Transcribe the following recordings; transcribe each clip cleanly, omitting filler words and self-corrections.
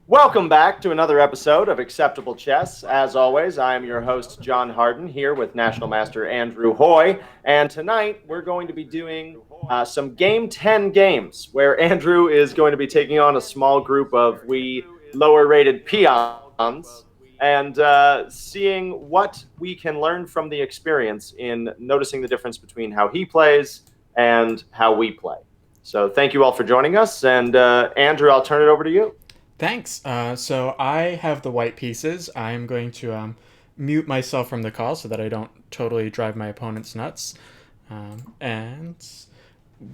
Welcome back to another episode of Acceptable Chess. As always, I am your host, John Harden, here with National Master Andrew Hoy. And tonight we're going to be doing some Game 10 games where Andrew is going to be taking on a small group of we lower rated peons and seeing what we can learn from the experience in noticing the difference between how he plays and how we play. So thank you all for joining us. And Andrew, I'll turn it over to you. Thanks. So I have the white pieces. I'm going to mute myself from the call so that I don't totally drive my opponents nuts. And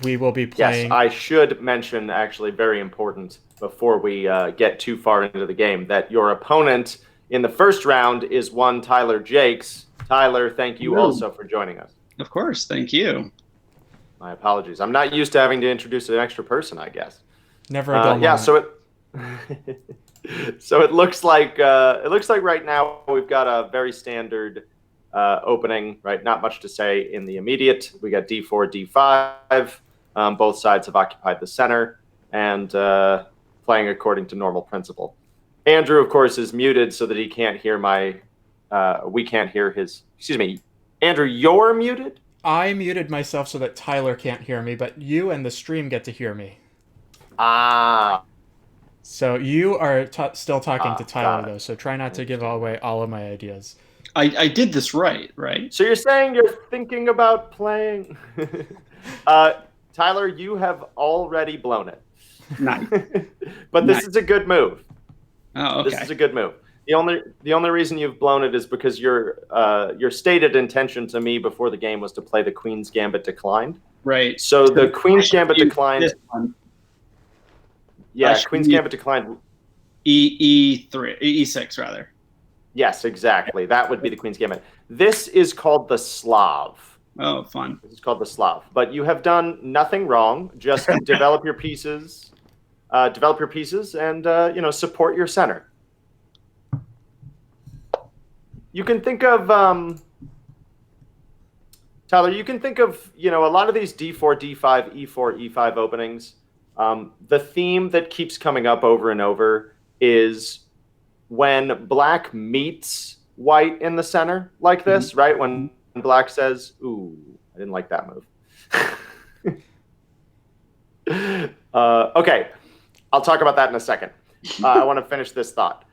we will be Yes, playing. I should mention, actually, very important before we get too far into the game, that your opponent in the first round is one Tyler Jakes. Tyler, thank you Hello. also for joining us. Of course, thank you. My apologies. I'm not used to having to introduce an extra person, I guess. Never a dull moment. Yeah, so it looks like right now we've got a very standard opening, right? Not much to say in the immediate. We got d4, d5. Both sides have occupied the center and playing according to normal principle. Andrew, of course, is muted so that he can't hear we can't hear his. Excuse me, Andrew, you're muted. I muted myself so that Tyler can't hear me, but you and the stream get to hear me. Ah. So you are still talking to Tyler, got it. though, so try not to give away all of my ideas. I did this right? So you're saying you're thinking about playing? Tyler, you have already blown it. Nice. But this is a good move. Oh, okay. This is a good move. The only reason you've blown it is because your stated intention to me before the game was to play the Queen's Gambit declined. Right. So the Queen's Gambit use declined. this one. Yeah, should Queen's use- Gambit declined. E6 rather. Yes, exactly. That would be the Queen's Gambit. This is called the Slav. Oh, fun. This is called the Slav. But you have done nothing wrong. Just develop your pieces. And support your center. You can think of Tyler. You can think of a lot of these d4, d5, e4, e5 openings. The theme that keeps coming up over and over is when black meets white in the center like this, right? When black says, "Ooh, I didn't like that move." Okay, I'll talk about that in a second. I want to finish this thought.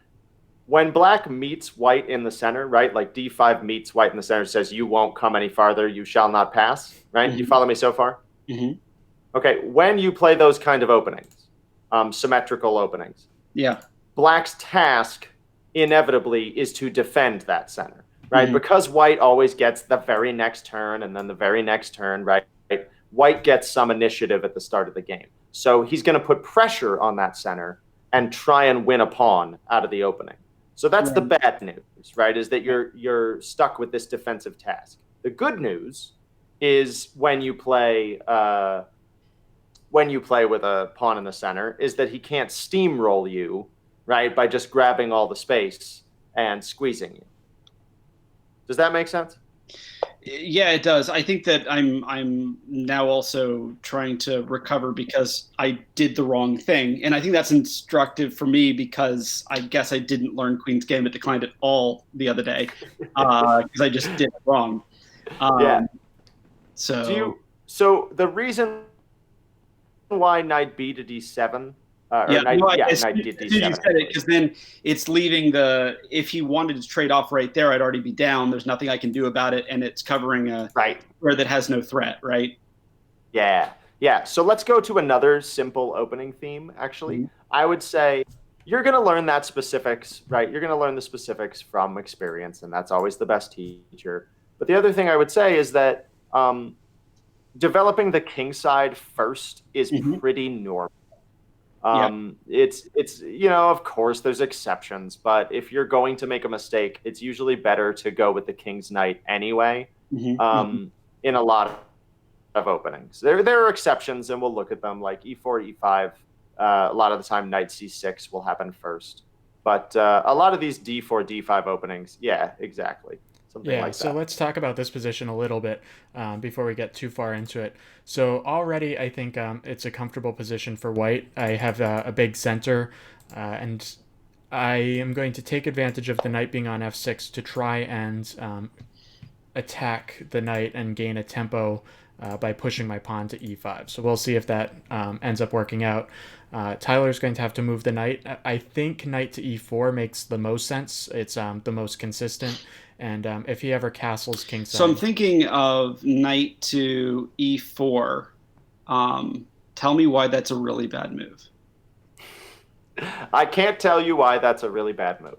When black meets white in the center, right? Like d5 meets white in the center, says you won't come any farther, you shall not pass, right? You follow me so far? Mm-hmm. Okay, when you play those kind of openings, symmetrical openings, Yeah. black's task inevitably is to defend that center, right? Because white always gets the very next turn and then the very next turn, right? White gets some initiative at the start of the game. So he's going to put pressure on that center and try and win a pawn out of the opening. So that's the bad news, right? Is that you're stuck with this defensive task. The good news is when you play with a pawn in the center, is that he can't steamroll you, right, by just grabbing all the space and squeezing you. Does that make sense? Yeah, it does. I think that I'm now also trying to recover because I did the wrong thing, and I think that's instructive for me because I guess I didn't learn Queen's Gambit declined at all the other day because I just did it wrong. Yeah. So So the reason why knight b to d7, knight d d7. You said it because then it's leaving if he wanted to trade off right there, I'd already be down. There's nothing I can do about it, and it's covering a square that has no threat, right? Yeah. So let's go to another simple opening theme. Actually, I would say you're going to learn that specifics, right? You're going to learn the specifics from experience, and that's always the best teacher. But the other thing I would say is that developing the king side first is pretty normal. It's of course there's exceptions, but if you're going to make a mistake, it's usually better to go with the king's knight anyway. In a lot of openings, there are exceptions, and we'll look at them, like e4, e5. A lot of the time, knight c6 will happen first, but a lot of these d4, d5 openings, yeah, exactly. So let's talk about this position a little bit before we get too far into it. So already I think it's a comfortable position for white. I have a big center, and I am going to take advantage of the knight being on f6 to try and attack the knight and gain a tempo by pushing my pawn to e5. So we'll see if that ends up working out. Tyler's going to have to move the knight. I think knight to e4 makes the most sense. It's the most consistent. And if he ever castles kingside... So I'm thinking of knight to e4. Tell me why that's a really bad move. I can't tell you why that's a really bad move.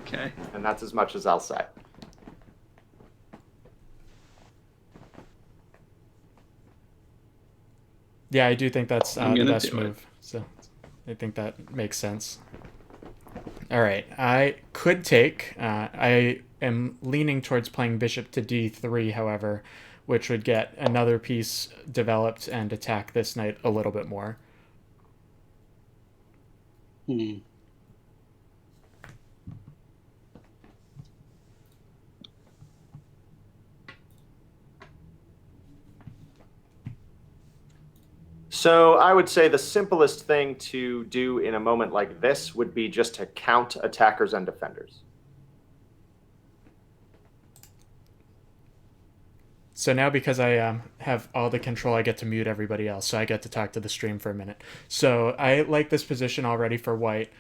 Okay. And that's as much as I'll say. Yeah, I do think that's the best move. It. So I think that makes sense. All right, I could take. I am leaning towards playing bishop to d3, however, which would get another piece developed and attack this knight a little bit more. So I would say the simplest thing to do in a moment like this would be just to count attackers and defenders. So now, because I have all the control, I get to mute everybody else, so I get to talk to the stream for a minute. So I like this position already for white.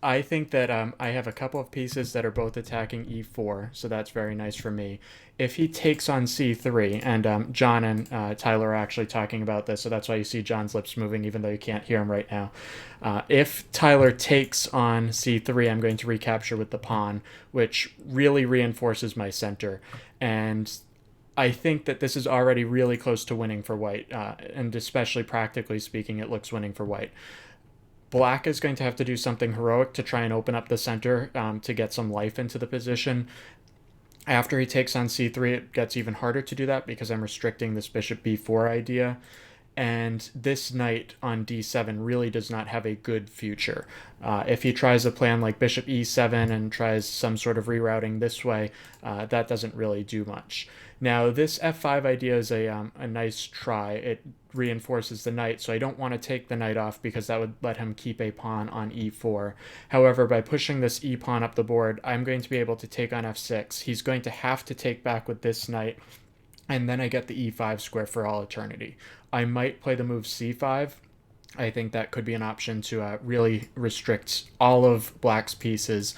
I think that I have a couple of pieces that are both attacking e4, so that's very nice for me. If he takes on c3, and John and Tyler are actually talking about this, so that's why you see John's lips moving, even though you can't hear him right now. If Tyler takes on c3, I'm going to recapture with the pawn, which really reinforces my center. And I think that this is already really close to winning for white, and especially practically speaking, it looks winning for white. Black is going to have to do something heroic to try and open up the center to get some life into the position. After he takes on c3, it gets even harder to do that because I'm restricting this bishop b4 idea. And this knight on d7 really does not have a good future. If he tries a plan like bishop e7 and tries some sort of rerouting this way, that doesn't really do much. Now, this f5 idea is a nice try. It reinforces the knight, so I don't want to take the knight off because that would let him keep a pawn on e4. However, by pushing this e pawn up the board, I'm going to be able to take on f6. He's going to have to take back with this knight, and then I get the e5 square for all eternity. I might play the move c5. I think that could be an option to really restrict all of black's pieces.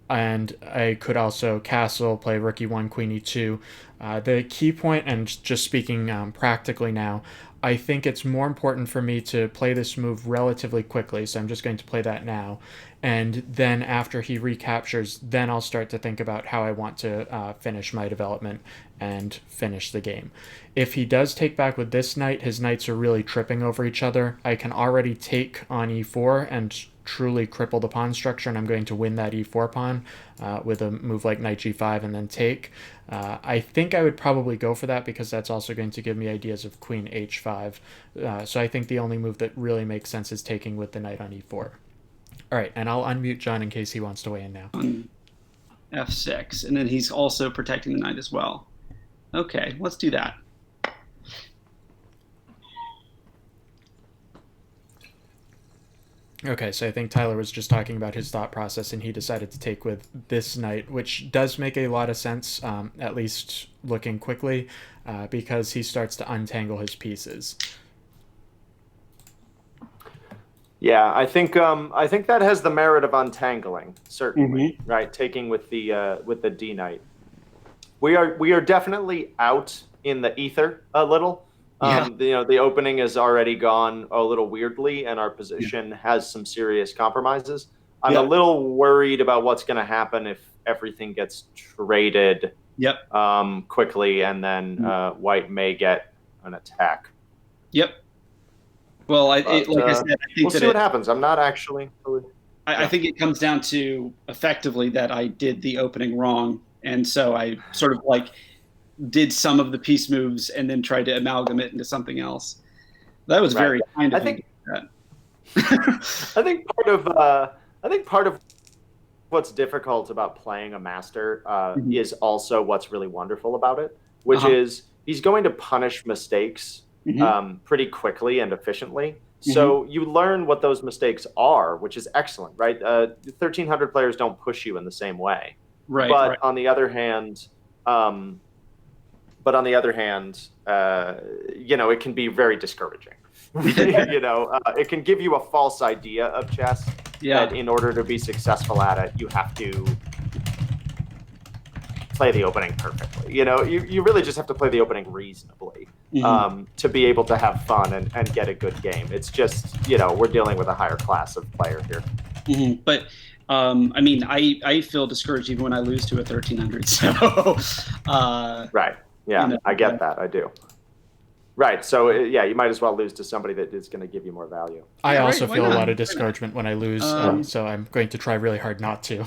And I could also castle, play rook e1, queen e2. The key point, and just speaking practically now, I think it's more important for me to play this move relatively quickly, so I'm just going to play that now. And then after he recaptures, then I'll start to think about how I want to finish my development and finish the game. If he does take back with this knight, his knights are really tripping over each other. I can already take on e4 and truly cripple the pawn structure, and I'm going to win that e4 pawn with a move like knight g5 and then take. I think I would probably go for that because that's also going to give me ideas of queen h5. So I think the only move that really makes sense is taking with the knight on e4. All right, and I'll unmute John in case he wants to weigh in now. On f6, and then he's also protecting the knight as well. Okay, let's do that. Okay, so I think Tyler was just talking about his thought process, and he decided to take with this knight, which does make a lot of sense, at least looking quickly, because he starts to untangle his pieces. Yeah, I think that has the merit of untangling, certainly, right? Taking with the D knight. We are definitely out in the ether a little. The opening is already gone a little weirdly, and our position has some serious compromises. I'm a little worried about what's going to happen if everything gets traded quickly, and then white may get an attack. Well, like I said, I think we'll see what happens. I'm not actually. I think it comes down to effectively that I did the opening wrong, and so I sort of like did some of the piece moves and then tried to amalgamate into something else. That was very kind of me. I think part of what's difficult about playing a master is also what's really wonderful about it, which is he's going to punish mistakes pretty quickly and efficiently. So you learn what those mistakes are, which is excellent, right? 1,300 players don't push you in the same way. Right. But on the other hand, it can be very discouraging. It can give you a false idea of chess. Yeah. That in order to be successful at it, you have to play the opening perfectly. You really just have to play the opening reasonably to be able to have fun and get a good game. It's just, we're dealing with a higher class of player here. But I feel discouraged even when I lose to a 1,300. So right. Yeah, I get that. I do. Right. So, you might as well lose to somebody that is going to give you more value. I also feel a lot of discouragement when I lose, so I'm going to try really hard not to.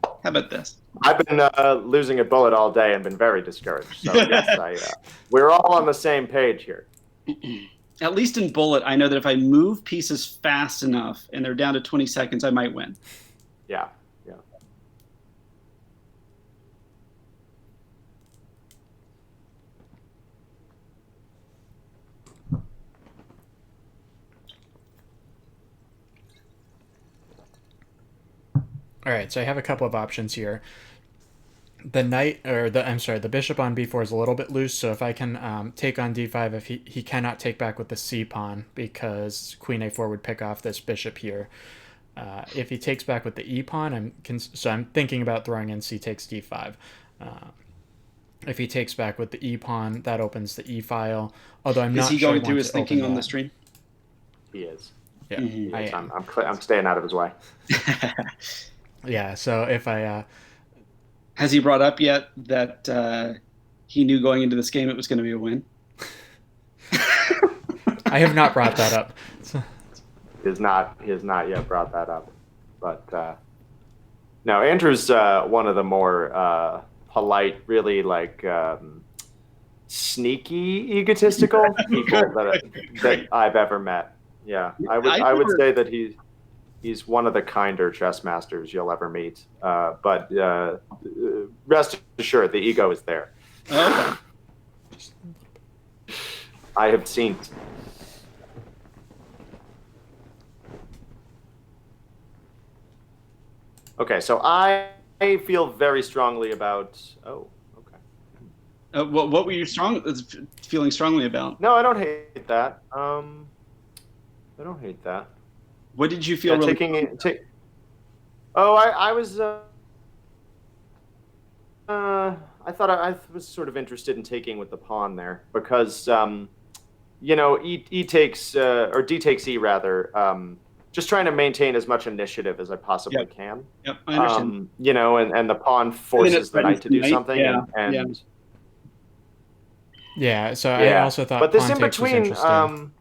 How about this? I've been losing at Bullet all day and been very discouraged. So, yes, we're all on the same page here. At least in Bullet, I know that if I move pieces fast enough and they're down to 20 seconds, I might win. Yeah. All right, so I have a couple of options here. The bishop on b4 is a little bit loose, so if I can take on d5, if he cannot take back with the c pawn because queen a4 would pick off this bishop here. If he takes back with the e pawn, I'm thinking about throwing in c takes d5. If he takes back with the e pawn, that opens the e file. Although I'm not sure. Is he going through his thinking on the stream? He is. Yeah, he is. I'm staying out of his way. Yeah. So if I has he brought up yet that he knew going into this game it was going to be a win? I have not brought that up. He has not yet brought that up. But no, Andrew's one of the more polite, really sneaky, egotistical people that I've ever met. Yeah, I would say that he's one of the kinder chess masters you'll ever meet. But rest assured, the ego is there. Okay. I have seen. Okay, so I feel very strongly about. Oh, okay. What were you feeling strongly about? No, I don't hate that. I don't hate that. What did you feel? Really I was. I thought I was sort of interested in taking with the pawn there because, E takes or D takes E rather. Just trying to maintain as much initiative as I possibly can. Yep, I understand. And the pawn forces the knight to do something. Yeah. So I also thought. But this pawn in takes was between. interesting.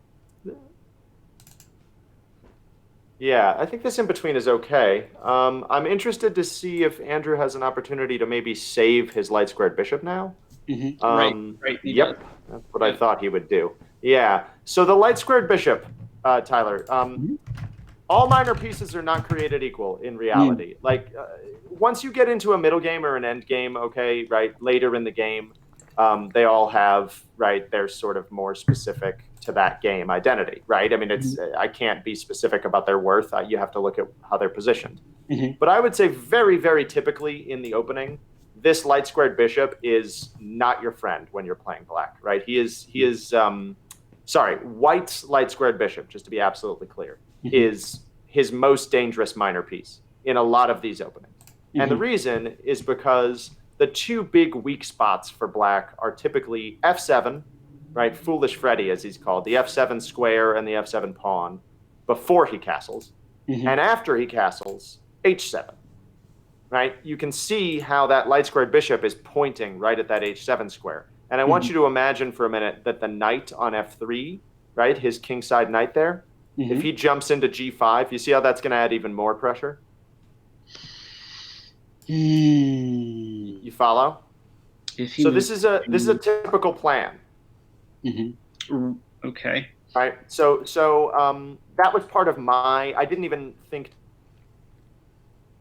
Yeah, I think this in between is okay. I'm interested to see if Andrew has an opportunity to maybe save his light squared bishop now. Right. Yep, that's what I thought he would do. Yeah. So the light squared bishop, Tyler. All minor pieces are not created equal in reality. Once you get into a middle game or an end game, okay, right, later in the game, they all have, right, they're sort of more specific to that game identity, right? I mean, I can't be specific about their worth. You have to look at how they're positioned. But I would say very, very typically in the opening, this light squared bishop is not your friend when you're playing black, right? White's light squared bishop, just to be absolutely clear, is his most dangerous minor piece in a lot of these openings. And the reason is because the two big weak spots for black are typically f7, right? Foolish Freddy, as he's called, the f7 square and the f7 pawn before he castles. And after he castles, h7, right? You can see how that light squared bishop is pointing right at that h7 square. And I want you to imagine for a minute that the knight on f3, right, his kingside knight there, if he jumps into g5, you see how that's going to add even more pressure? You follow? So this is a typical plan. Okay. Right. So that was part of I didn't even think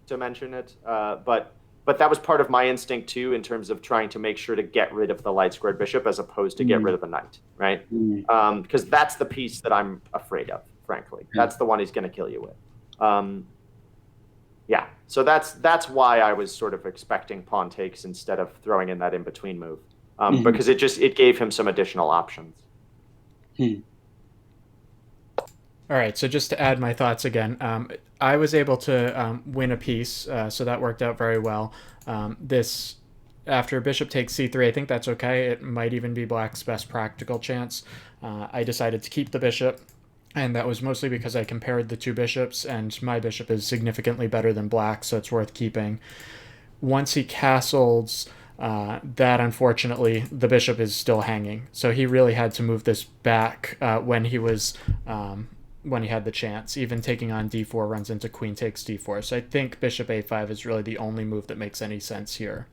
to mention it, but but that was part of my instinct too, in terms of trying to make sure to get rid of the light squared bishop as opposed to get rid of the knight, right? Because that's the piece that I'm afraid of, frankly. That's the one he's going to kill you with. Yeah, so that's why I was sort of expecting pawn takes instead of throwing in that in between move, because it gave him some additional options. All right, so just to add my thoughts again, I was able to win a piece, so that worked out very well. This, after bishop takes c3, I think that's okay. It might even be black's best practical chance. I decided to keep the bishop, and that was mostly because I compared the two bishops, and my bishop is significantly better than black, so it's worth keeping. Once he castles, that unfortunately, the bishop is still hanging, so he really had to move this back when he was... when he had the chance. Even taking on d4 runs into queen takes d4. So I think bishop a5 is really the only move that makes any sense here.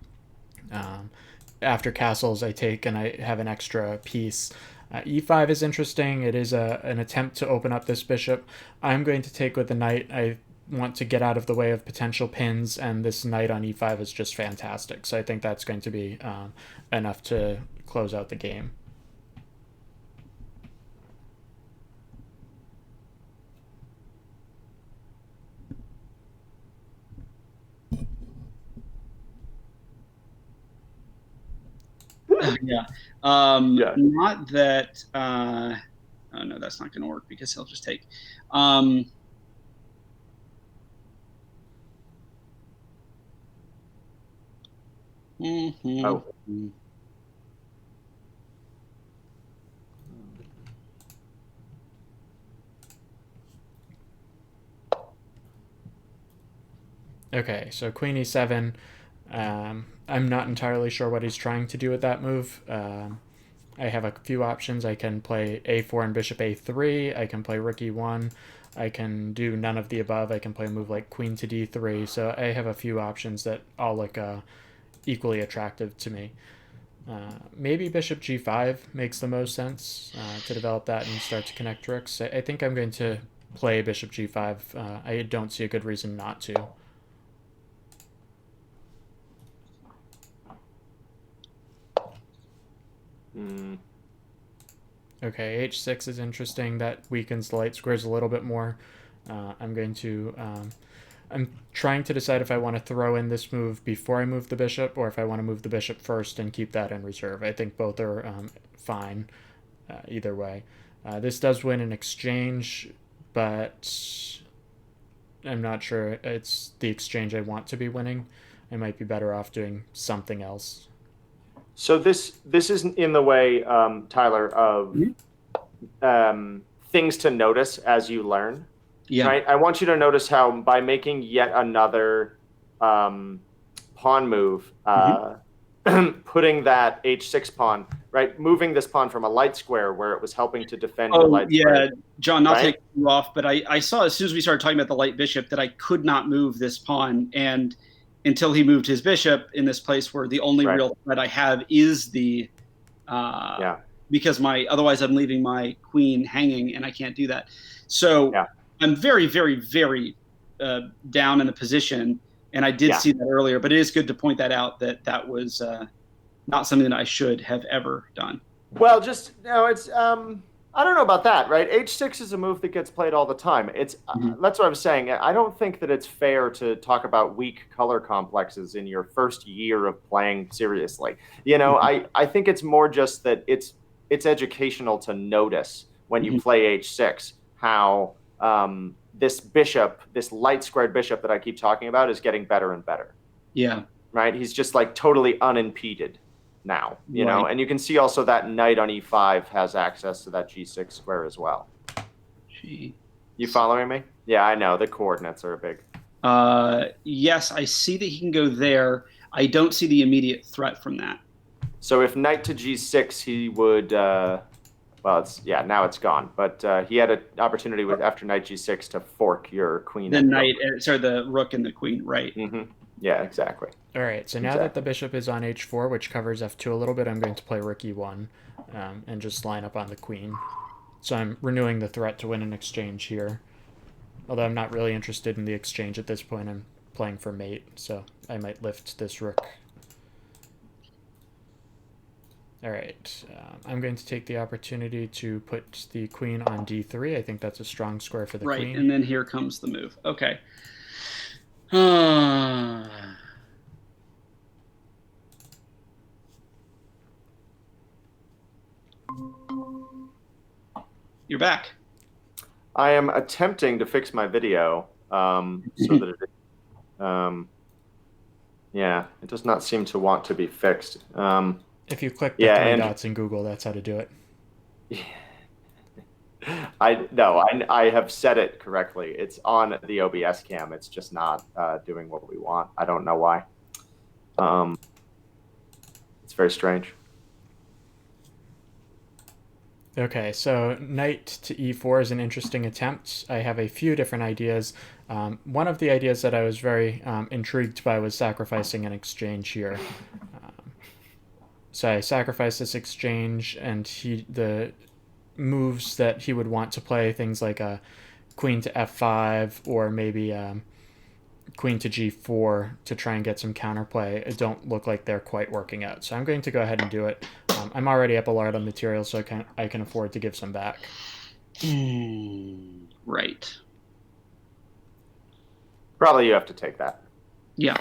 After castles, I take and I have an extra piece. e5 is interesting. It is an attempt to open up this bishop. I'm going to take with the knight. I want to get out of the way of potential pins, and this knight on e5 is just fantastic. So I think that's going to be enough to close out the game. Yeah. Not that. Oh no, that's not going to work because he'll just take. Oh. Okay, so queen e7. I'm not entirely sure what he's trying to do with that move. I have a few options. I can play a4 and bishop a3. I can play rook e1. I can do none of the above. I can play a move like queen to d3. So I have a few options that all look equally attractive to me. Maybe bishop g5 makes the most sense to develop that and start to connect rooks. I think I'm going to play bishop g5. I don't see a good reason not to. Okay, h6 is interesting. That weakens the light squares a little bit more. I'm going to... I'm trying to decide if I want to throw in this move before I move the bishop, or if I want to move the bishop first and keep that in reserve. I think both are fine either way. This does win an exchange, but I'm not sure it's the exchange I want to be winning. I might be better off doing something else. So this isn't in the way, Tyler, of things to notice as you learn. Yeah. Right. I want you to notice how by making yet another pawn move, putting that h6 pawn, right, moving this pawn from a light square where it was helping to defend your light square. John, not taking you off, but I saw as soon as we started talking about the light bishop that I could not move this pawn, and until he moved his bishop in this place where the only real threat I have is the because otherwise I'm leaving my queen hanging and I can't do that. So I'm very, very, very down in the position, and I did see that earlier, but it is good to point that out, that was not something that I should have ever done. Well, it's I don't know about that, right? h6 is a move that gets played all the time. It's that's what I'm saying. I don't think that it's fair to talk about weak color complexes in your first year of playing seriously. You know, I think it's more just that it's educational to notice when you play h6 how this bishop, this light squared bishop that I keep talking about, is getting better and better. Yeah. Right? He's just like totally unimpeded now, you know, and you can see also that knight on e5 has access to that g6 square as well. You following me? Yeah, I know the coordinates are big. Yes, I see that he can go there. I don't see the immediate threat from that. So if knight to g6, he would well, now it's gone, but he had an opportunity with after knight g6 to fork your queen. The knight, sorry, the rook and the queen, right? Yeah, exactly. All right, so now that the bishop is on h4, which covers f2 a little bit, I'm going to play rook e1 and just line up on the queen. So I'm renewing the threat to win an exchange here. Although I'm not really interested in the exchange at this point. I'm playing for mate, so I might lift this rook. All right, I'm going to take the opportunity to put the queen on d3. I think that's a strong square for the Right, queen. and then here comes the move. Okay. You're back. I am attempting to fix my video so that it does not seem to want to be fixed. If you click the three dots in Google, that's how to do it. I have set it correctly. It's on the OBS cam. It's just not doing what we want. I don't know why. It's very strange. Okay, so knight to e4 is an interesting attempt. I have a few different ideas. One of the ideas that I was very intrigued by was sacrificing an exchange here. So I sacrifice this exchange, and the moves that he would want to play, things like a queen to f5 or maybe queen to g4 to try and get some counterplay, it don't look like they're quite working out. So I'm going to go ahead and do it. I'm already up a lot on material, so I can afford to give some back. Right. Probably you have to take that. Yeah.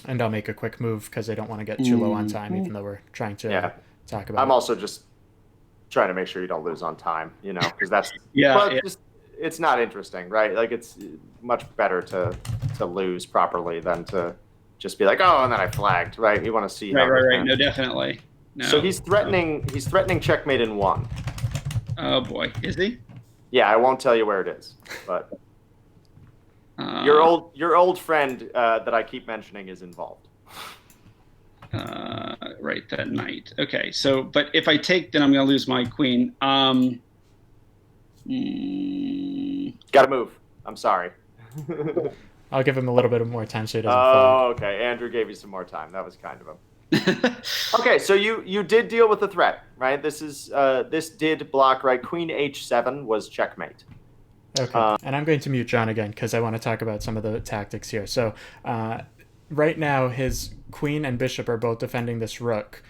And I'll make a quick move because I don't want to get too low on time, even though we're trying to talk about I'm also just trying to make sure you don't lose on time, because that's just, it's not interesting, right? Like, it's much better to lose properly than to just be like, oh, and then I flagged, right? You want to see right. No, definitely. No. So he's threatening checkmate in 1. Oh boy, is he? Yeah, I won't tell you where it is, but your old friend that I keep mentioning is involved. Right, that knight. Okay, so but if I take, then I'm going to lose my queen. Got to move. I'm sorry. I'll give him a little bit more time so he doesn't flag. Okay. Andrew gave you some more time. That was kind of him. Okay, so you did deal with the threat, right? This did block, right? Queen h7 was checkmate. Okay, and I'm going to mute John again because I want to talk about some of the tactics here. So right now, his queen and bishop are both defending this rook.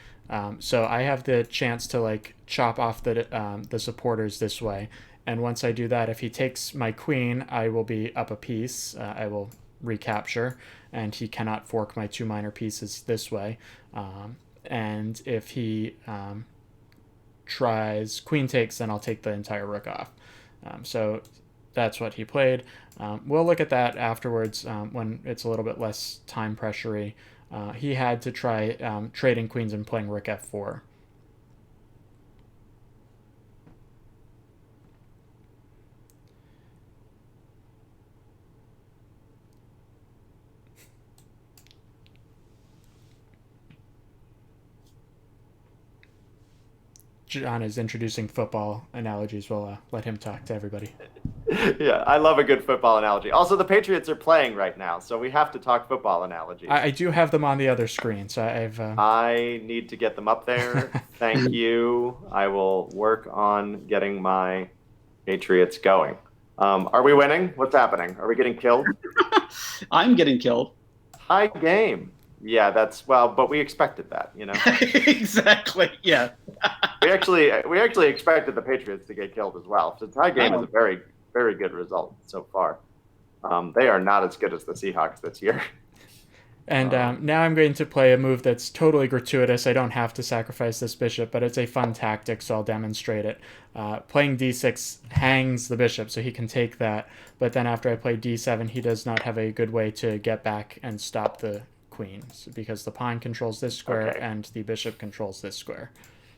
So I have the chance to chop off the supporters this way. And once I do that, if he takes my queen, I will be up a piece. I will recapture, and he cannot fork my 2 minor pieces this way. And if he tries queen takes, then I'll take the entire rook off. So that's what he played. We'll look at that afterwards when it's a little bit less time pressure-y. He had to try trading queens and playing rook f4. John is introducing football analogies. We'll let him talk to everybody. Yeah, I love a good football analogy. Also, the Patriots are playing right now, so we have to talk football analogies. I do have them on the other screen, so I need to get them up there. Thank you. I will work on getting my Patriots going. Are we winning? What's happening? Are we getting killed? I'm getting killed. High game. Yeah, but we expected that, Exactly. Yeah. we actually expected the Patriots to get killed as well. So tie game is a very, very good result so far. They are not as good as the Seahawks this year. And now I'm going to play a move that's totally gratuitous. I don't have to sacrifice this bishop, but it's a fun tactic, so I'll demonstrate it. Playing d6 hangs the bishop, so he can take that. But then after I play d7, he does not have a good way to get back and stop the queens, because the pawn controls this square and the bishop controls this square.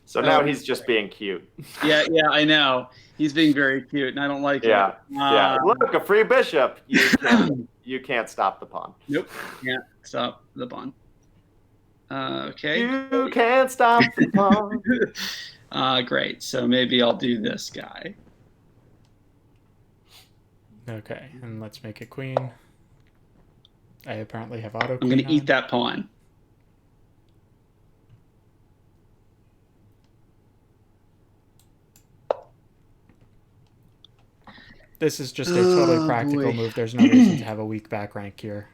So now he's just being cute. Yeah, I know. He's being very cute, and I don't like it. Yeah. Look, a free bishop. You can't stop the pawn. Nope. Can't stop the pawn. Okay. You can't stop the pawn. Great. So maybe I'll do this guy. Okay, and let's make a queen. I apparently have auto. I'm going to eat that pawn. this is just a totally Oh, practical boy. move. There's no reason to have a weak back rank here.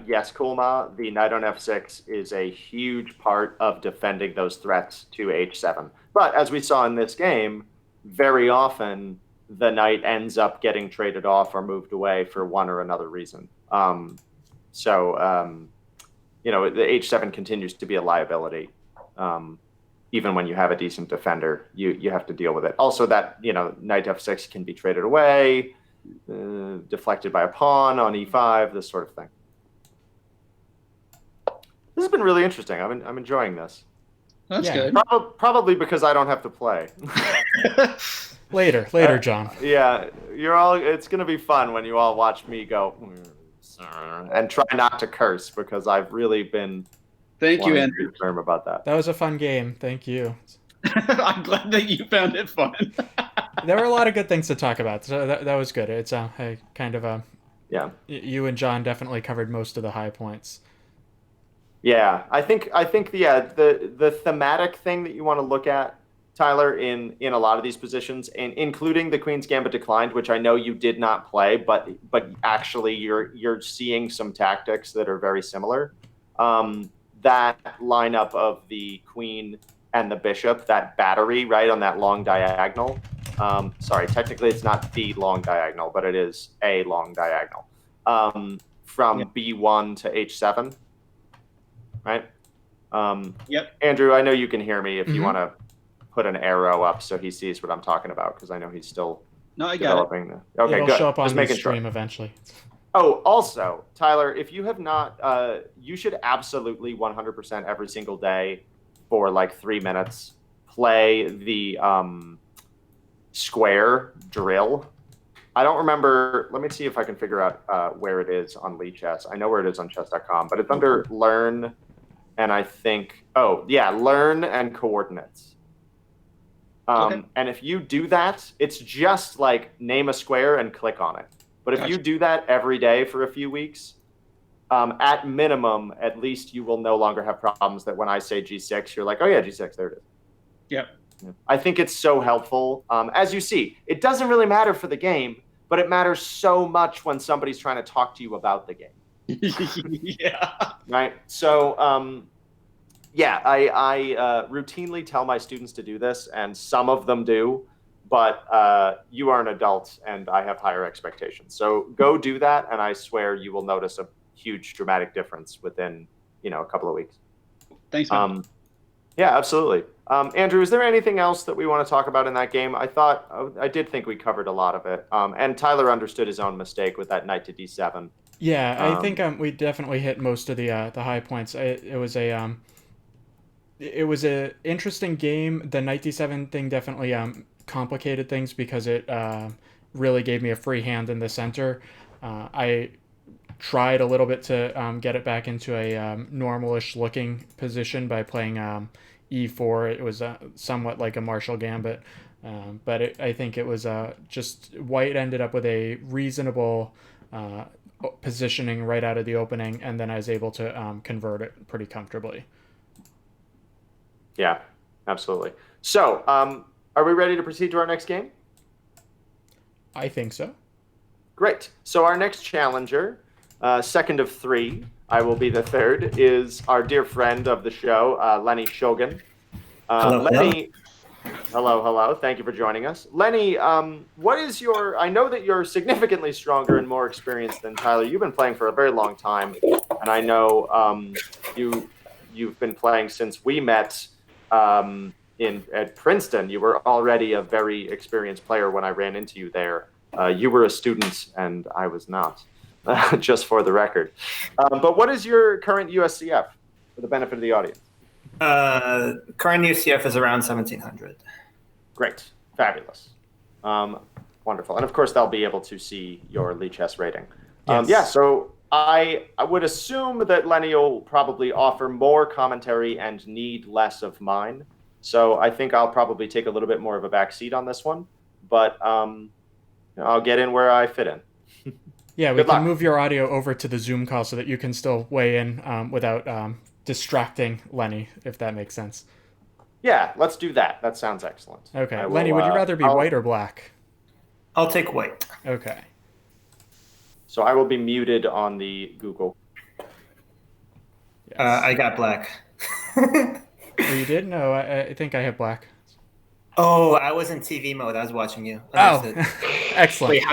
Yes, Kulma, the knight on f6 is a huge part of defending those threats to h7. But as we saw in this game, very often the knight ends up getting traded off or moved away for one or another reason. You know, the h7 continues to be a liability. Even when you have a decent defender, you have to deal with it. Also, that, you know, knight f6 can be traded away, deflected by a pawn on e5, this sort of thing. This has been really interesting. I'm enjoying this. That's Yeah. good. Probably because I don't have to play. Later, John. Yeah, you're all. It's gonna be fun when you all watch me go and try not to curse, because I've really been Thank you, wanting to Andrew. be firm about that. That was a fun game. Thank you. I'm glad that you found it fun. There were a lot of good things to talk about, so that was good. It's a kind of Yeah. you and John definitely covered most of the high points. Yeah, I think the thematic thing that you want to look at, Tyler, in a lot of these positions, and including the Queen's Gambit Declined, which I know you did not play, but actually you're seeing some tactics that are very similar. That lineup of the Queen and the Bishop, that battery, right, on that long diagonal. Sorry, technically it's not the long diagonal, but it is a long diagonal. From B1 to H7. Right? Yep. Andrew, I know you can hear me if you Mhm. want to put an arrow up so he sees what I'm talking about, because I know he's still No, I got it. developing. Okay, It'll good. show up on Just the making sure. stream eventually. Oh, also, Tyler, if you have not, you should absolutely 100% every single day for like 3 minutes play the square drill. I don't remember. Let me see if I can figure out where it is on Lichess. I know where it is on chess.com, but it's under Learn, and I think, oh, yeah, Learn and Coordinates. Okay. And if you do that, it's just like name a square and click on it. But if Gotcha. you do that every day for a few weeks, at minimum, at least you will no longer have problems that when I say G6, you're like, oh yeah, G6, there it is. Yep. I think it's so helpful. As you see, it doesn't really matter for the game, but it matters so much when somebody's trying to talk to you about the game. Yeah. Right. So, yeah, I routinely tell my students to do this, and some of them do, but you are an adult and I have higher expectations. So go do that, and I swear you will notice a huge dramatic difference within, a couple of weeks. Thanks, man. Yeah, absolutely. Andrew, is there anything else that we want to talk about in that game? I did think we covered a lot of it. And Tyler understood his own mistake with that knight to d7. Yeah, I think we definitely hit most of the high points. It was a interesting game. The knight d7 thing definitely complicated things because it really gave me a free hand in the center. I tried a little bit to get it back into a normalish looking position by playing e4. It was somewhat like a Marshall Gambit, but I think it was just white ended up with a reasonable positioning right out of the opening, and then I was able to convert it pretty comfortably. Yeah, absolutely. So, are we ready to proceed to our next game? I think so. Great. So our next challenger, second of three, I will be the third, is our dear friend of the show, Lenny Shogun. Hello, Lenny, hello. Thank you for joining us. Lenny, what is I know that you're significantly stronger and more experienced than Tyler. You've been playing for a very long time, and I know you've been playing since we met at Princeton. You were already a very experienced player when I ran into you there. You were a student, and I was not, just for the record. But what is your current USCF, for the benefit of the audience? Current UCF is around 1700. Great. Fabulous. Wonderful. And of course, they'll be able to see your Lichess rating. Yes. Yeah, so I would assume that Lenny will probably offer more commentary and need less of mine. So I think I'll probably take a little bit more of a back seat on this one. But I'll get in where I fit in. Yeah, we Good can luck. move your audio over to the Zoom call so that you can still weigh in without distracting Lenny, if that makes sense. Yeah, let's do that. That sounds excellent. Okay, I will, Lenny, would you rather be I'll- white or black? I'll take white. Okay. So I will be muted on the Google. Yes. I got black. Oh, you did? No, I think I have black. Oh, I was in TV mode. I was watching you. Oh, Understood. excellent. Wait,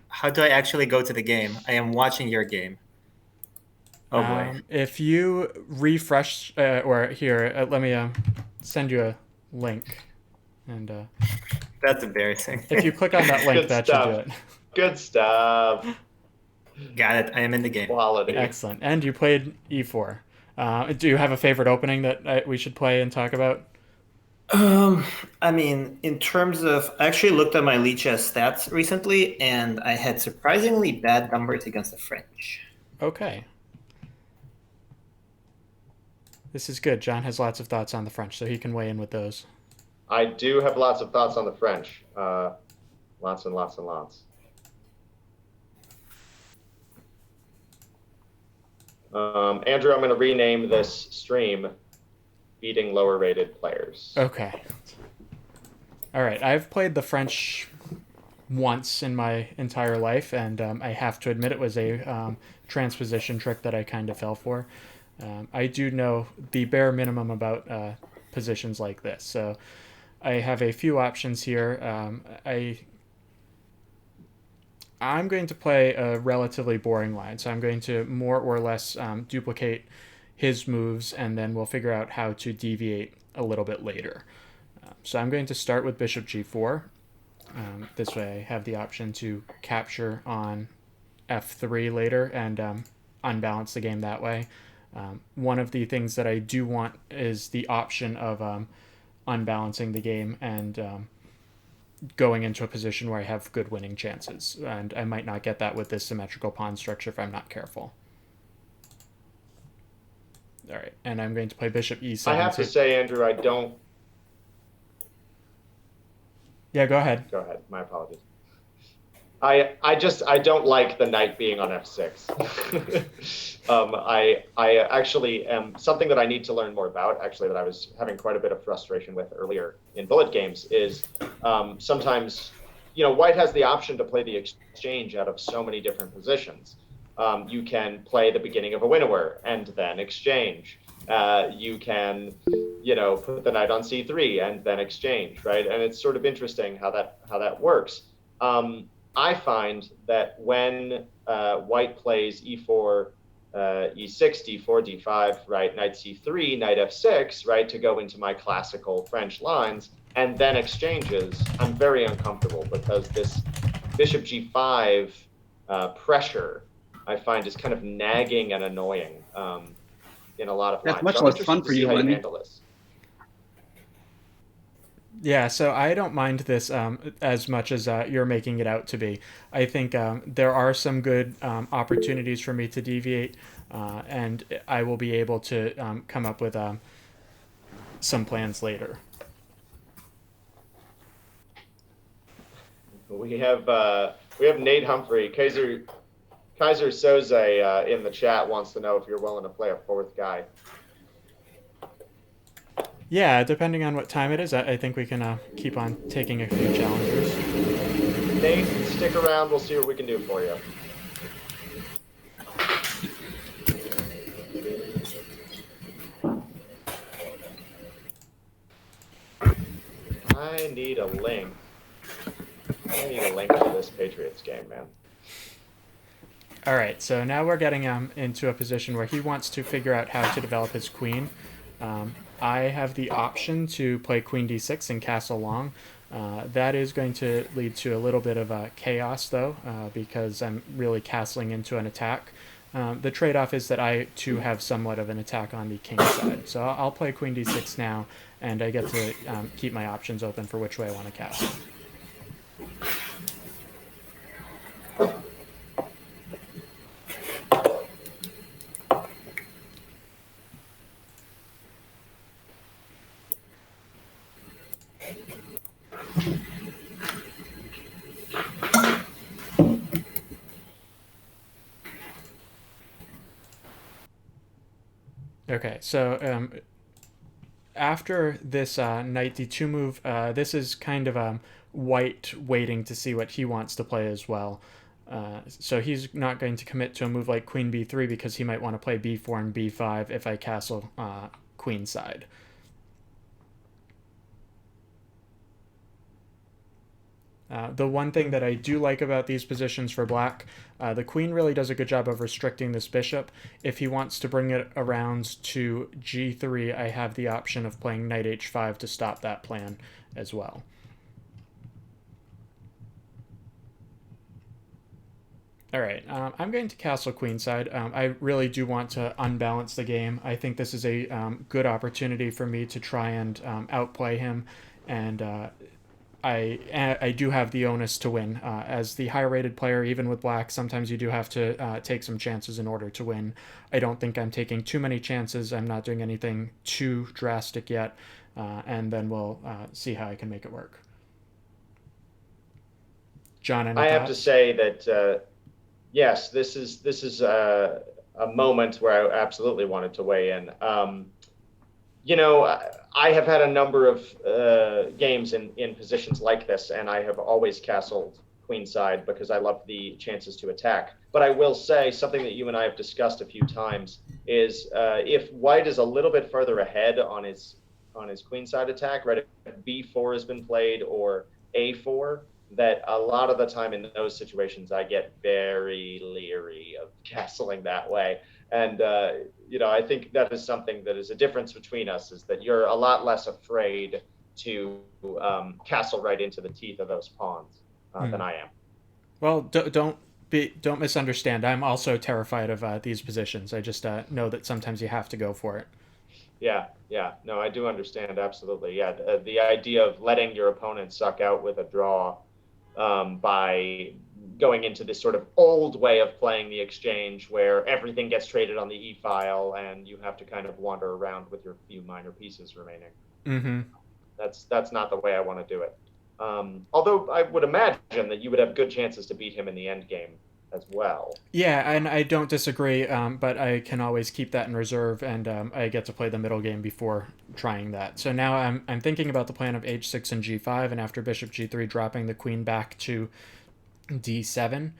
how do I actually go to the game? I am watching your game. Oh boy. If you refresh, or here, let me send you a link, and That's embarrassing. if you click on that link, Good that should do stuff. it. Good stuff. Got it. I am in the game. Quality. Excellent. And you played e4. Do you have a favorite opening that we should play and talk about? I mean, in terms of, I actually looked at my Lichess stats recently, and I had surprisingly bad numbers against the French. Okay. This is good. John has lots of thoughts on the French, so he can weigh in with those. I do have lots of thoughts on the French. Lots and lots and lots. Andrew, I'm going to rename this stream Beating Lower Rated Players. Okay. All right. I've played the French once in my entire life, and I have to admit it was a transposition trick that I kind of fell for. I do know the bare minimum about positions like this, so I have a few options here. I'm going to play a relatively boring line, so I'm going to more or less duplicate his moves, and then we'll figure out how to deviate a little bit later. So I'm going to start with bishop g4. This way I have the option to capture on f3 later and unbalance the game that way. One of the things that I do want is the option of unbalancing the game and going into a position where I have good winning chances. And I might not get that with this symmetrical pawn structure if I'm not careful. All right, and I'm going to play bishop e7. I have to say, Andrew, I don't... Yeah, go ahead. Go ahead. My apologies. I don't like the knight being on f6. I actually am something that I need to learn more about, actually, that I was having quite a bit of frustration with earlier in bullet games is sometimes, white has the option to play the exchange out of so many different positions. You can play the beginning of a winnower and then exchange. You can, put the knight on c3 and then exchange, right? And it's sort of interesting how that works. I find that when white plays e4, e6, d4, d5, right, knight c3, knight f6, right, to go into my classical French lines, and then exchanges, I'm very uncomfortable because this bishop g5 pressure, I find, is kind of nagging and annoying in a lot of lines. That's much So less fun for you, how you Lenny. handle this. Yeah, so I don't mind this as much as you're making it out to be. I think there are some good opportunities for me to deviate, and I will be able to come up with some plans later. We have Nate Humphrey. Kaiser Soze in the chat wants to know if you're willing to play a fourth guy. Yeah, depending on what time it is, I think we can keep on taking a few challengers. Nate, stick around. We'll see what we can do for you. I need a link. I need a link to this Patriots game, man. All right, so now we're getting into a position where he wants to figure out how to develop his queen. I have the option to play queen d6 and castle long. That is going to lead to a little bit of chaos, though, because I'm really castling into an attack. The trade-off is that I, too, have somewhat of an attack on the king side. So I'll play queen d6 now, and I get to keep my options open for which way I want to castle. Okay, so after this knight d2 move, this is kind of white waiting to see what he wants to play as well. So he's not going to commit to a move like queen b3 because he might want to play b4 and b5 if I castle queenside. The one thing that I do like about these positions for black, the queen really does a good job of restricting this bishop. If he wants to bring it around to g3, I have the option of playing knight h5 to stop that plan as well. All right, I'm going to castle queenside. I really do want to unbalance the game. I think this is a good opportunity for me to try and outplay him, and I do have the onus to win. As the higher-rated player, even with black, sometimes you do have to take some chances in order to win. I don't think I'm taking too many chances. I'm not doing anything too drastic yet, and then we'll see how I can make it work. John, any I have to thoughts? say that yes, this is a moment where I absolutely wanted to weigh in. I have had a number of games in positions like this, and I have always castled queenside because I love the chances to attack. But I will say something that you and I have discussed a few times is if white is a little bit further ahead on his queenside attack, right? If b4 has been played or a4, that a lot of the time in those situations I get very leery of castling that way. And I think that is something that is a difference between us, is that you're a lot less afraid to castle right into the teeth of those pawns than I am. Well, don't misunderstand. I'm also terrified of these positions. I just know that sometimes you have to go for it. Yeah. No, I do understand. Absolutely. Yeah. The idea of letting your opponent suck out with a draw by going into this sort of old way of playing the exchange where everything gets traded on the e-file and you have to kind of wander around with your few minor pieces remaining. Mm-hmm. That's not the way I want to do it. Although I would imagine that you would have good chances to beat him in the end game as well. Yeah, and I don't disagree, but I can always keep that in reserve, and I get to play the middle game before trying that. So now I'm thinking about the plan of h6 and g5, and after bishop g3, dropping the queen back to d7.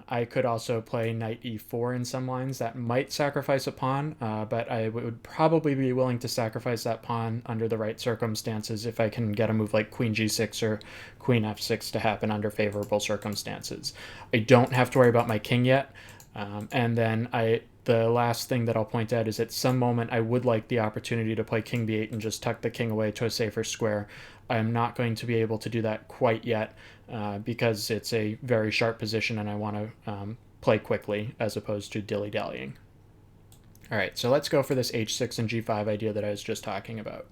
I could also play knight e4 in some lines. That might sacrifice a pawn, but I would probably be willing to sacrifice that pawn under the right circumstances if I can get a move like queen g6 or queen f6 to happen under favorable circumstances. I don't have to worry about my king yet. And then the last thing that I'll point out is at some moment I would like the opportunity to play king b8 and just tuck the king away to a safer square. I'm not going to be able to do that quite yet because it's a very sharp position and I want to play quickly as opposed to dilly-dallying. All right, so let's go for this h6 and g5 idea that I was just talking about.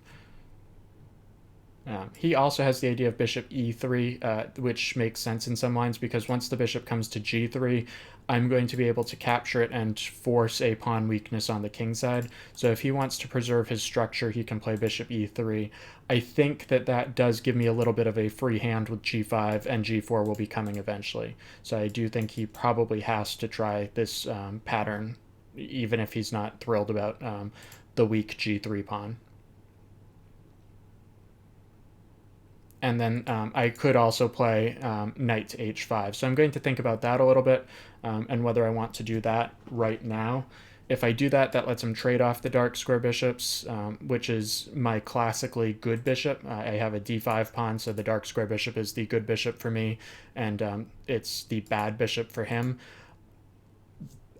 He also has the idea of bishop e3, which makes sense in some lines because once the bishop comes to g3, I'm going to be able to capture it and force a pawn weakness on the king side. So if he wants to preserve his structure, he can play bishop e3. I think that does give me a little bit of a free hand with g5, and g4 will be coming eventually. So I do think he probably has to try this pattern, even if he's not thrilled about the weak g3 pawn. And then I could also play knight to h5. So I'm going to think about that a little bit and whether I want to do that right now. If I do that, that lets him trade off the dark square bishops, which is my classically good bishop. I have a d5 pawn, so the dark square bishop is the good bishop for me, and it's the bad bishop for him.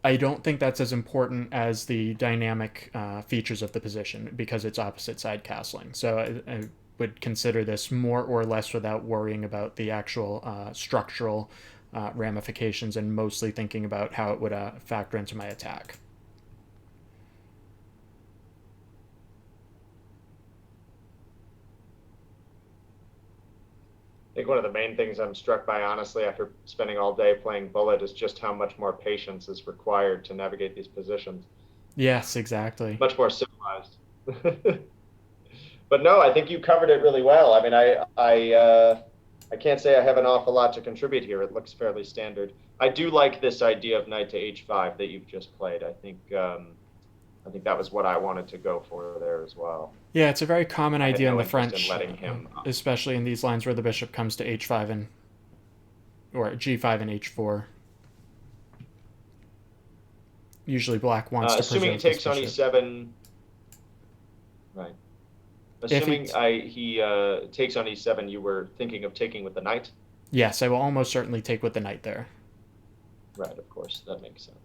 I don't think that's as important as the dynamic features of the position because it's opposite side castling. So I would consider this more or less without worrying about the actual structural ramifications and mostly thinking about how it would factor into my attack. I think one of the main things I'm struck by, honestly, after spending all day playing Bullet, is just how much more patience is required to navigate these positions. Yes, exactly. Much more civilized. But no, I think you covered it really well. I mean, I can't say I have an awful lot to contribute here. It looks fairly standard. I do like this idea of knight to h5 that you've just played. I think I think that was what I wanted to go for there as well. Yeah, it's a very common I had idea in no the interest in French, letting him. especially in these lines where the bishop comes to h5 and or g5 and h4. Usually black wants to Assuming he preserve this takes on bishop. e7, right? If Assuming he he takes on e7, you were thinking of taking with the knight? Yes, I will almost certainly take with the knight there. Right, of course, that makes sense.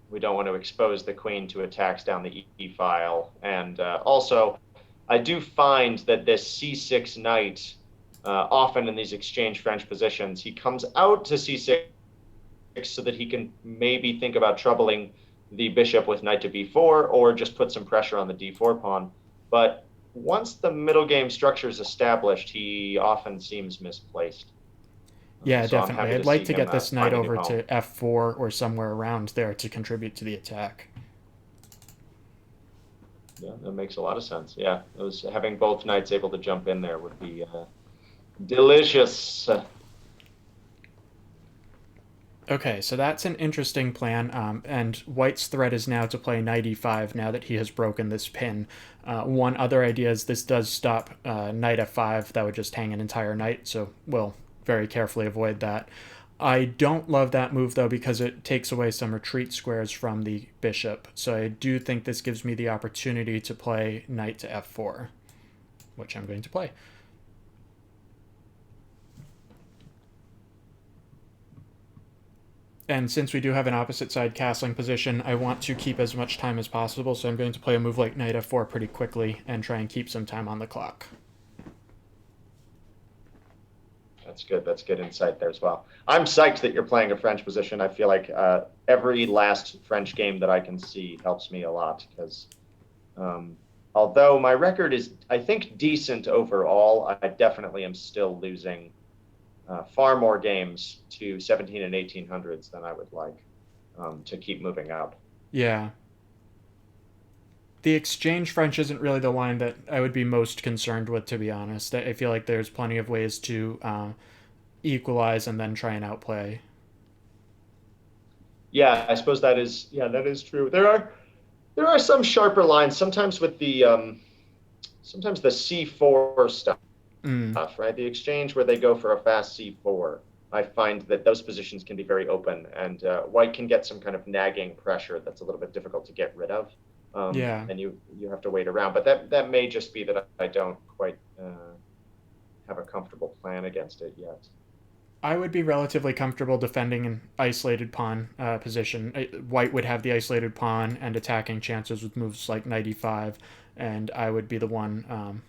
We don't want to expose the queen to attacks down the e file. And also, I do find that this c6 knight, often in these exchange French positions, he comes out to c6 so that he can maybe think about troubling the bishop with knight to b4 or just put some pressure on the d4 pawn. But once the middle game structure is established, he often seems misplaced. Yeah, So I'm definitely. happy I'd to like see to him get this knight find a new over home. to f4 or somewhere around there to contribute to the attack. Yeah, that makes a lot of sense. Yeah, having both knights able to jump in there would be delicious. Okay, so that's an interesting plan, and White's threat is now to play knight e5 now that he has broken this pin. One other idea is this does stop knight f5. That would just hang an entire knight, so we'll very carefully avoid that. I don't love that move, though, because it takes away some retreat squares from the bishop, so I do think this gives me the opportunity to play knight to f4, which I'm going to play. And since we do have an opposite side castling position, I want to keep as much time as possible, so I'm going to play a move like knight f4 pretty quickly and try and keep some time on the clock. That's good. That's good insight there as well. I'm psyched that you're playing a French position. I feel like every last French game that I can see helps me a lot because although my record is, I think, decent overall, I definitely am still losing far more games to 17 and 1800s than I would like to keep moving up. Yeah. The exchange French isn't really the line that I would be most concerned with, to be honest. I feel like there's plenty of ways to equalize and then try and outplay. Yeah, I suppose that is true. There are some sharper lines sometimes with the sometimes the c4 stuff. Right? The exchange where they go for a fast c4. I find that those positions can be very open, and White can get some kind of nagging pressure that's a little bit difficult to get rid of. Yeah. And you have to wait around. But that may just be that I don't quite have a comfortable plan against it yet. I would be relatively comfortable defending an isolated pawn position. White would have the isolated pawn and attacking chances with moves like knight e5, and I would be the one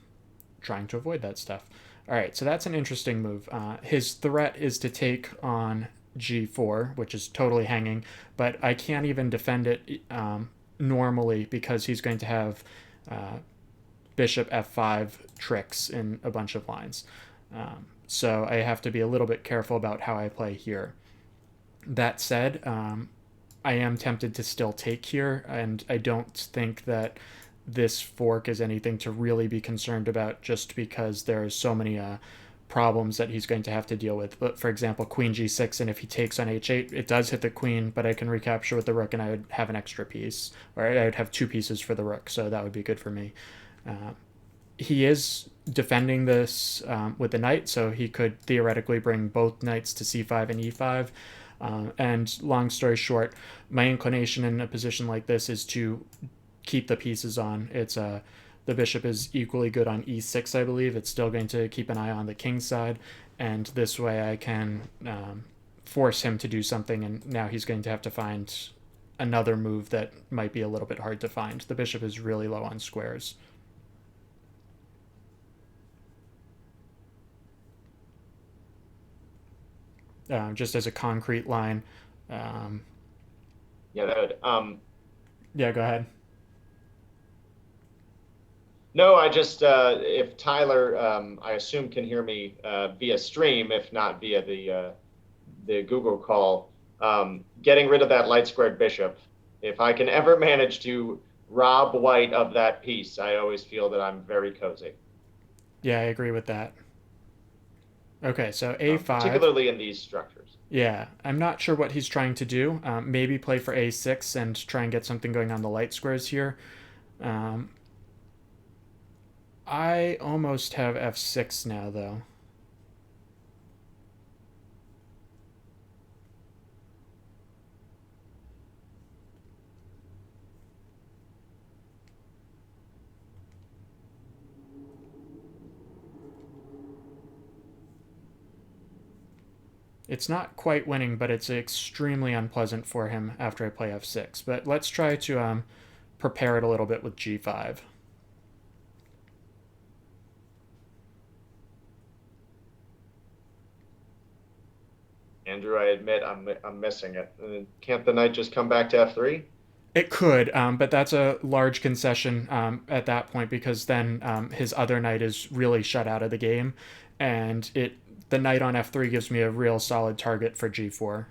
trying to avoid that stuff. All right, so that's an interesting move. His threat is to take on g4, which is totally hanging, but I can't even defend it normally because he's going to have bishop f5 tricks in a bunch of lines. So I have to be a little bit careful about how I play here. That said, I am tempted to still take here, and I don't think that this fork is anything to really be concerned about just because there's so many problems that he's going to have to deal with. But for example, queen g6, and if he takes on h8, it does hit the queen, but I can recapture with the rook and I would have an extra piece, or I would have 2 pieces for the rook, so that would be good for me. He is defending this with the knight, so he could theoretically bring both knights to c5 and e5. And long story short, my inclination in a position like this is to keep the pieces on. It's the bishop is equally good on e6, I believe. It's still going to keep an eye on the king's side, and this way I can force him to do something, and now he's going to have to find another move that might be a little bit hard to find. The bishop is really low on squares. Just as a concrete line. Yeah, that would. Yeah, go ahead. No, I just if Tyler, I assume can hear me via stream, if not via the Google call. Getting rid of that light squared bishop. If I can ever manage to rob White of that piece, I always feel that I'm very cozy. Yeah, I agree with that. Okay, so a5. particularly in these structures. Yeah, I'm not sure what he's trying to do. Maybe play for a6 and try and get something going on the light squares here. Um, I almost have f6 now, though. It's not quite winning, but it's extremely unpleasant for him after I play f6. But let's try to prepare it a little bit with g5. Andrew, I admit I'm missing it. Can't the knight just come back to f3? It could, but that's a large concession at that point because then his other knight is really shut out of the game, and the knight on f3 gives me a real solid target for g4.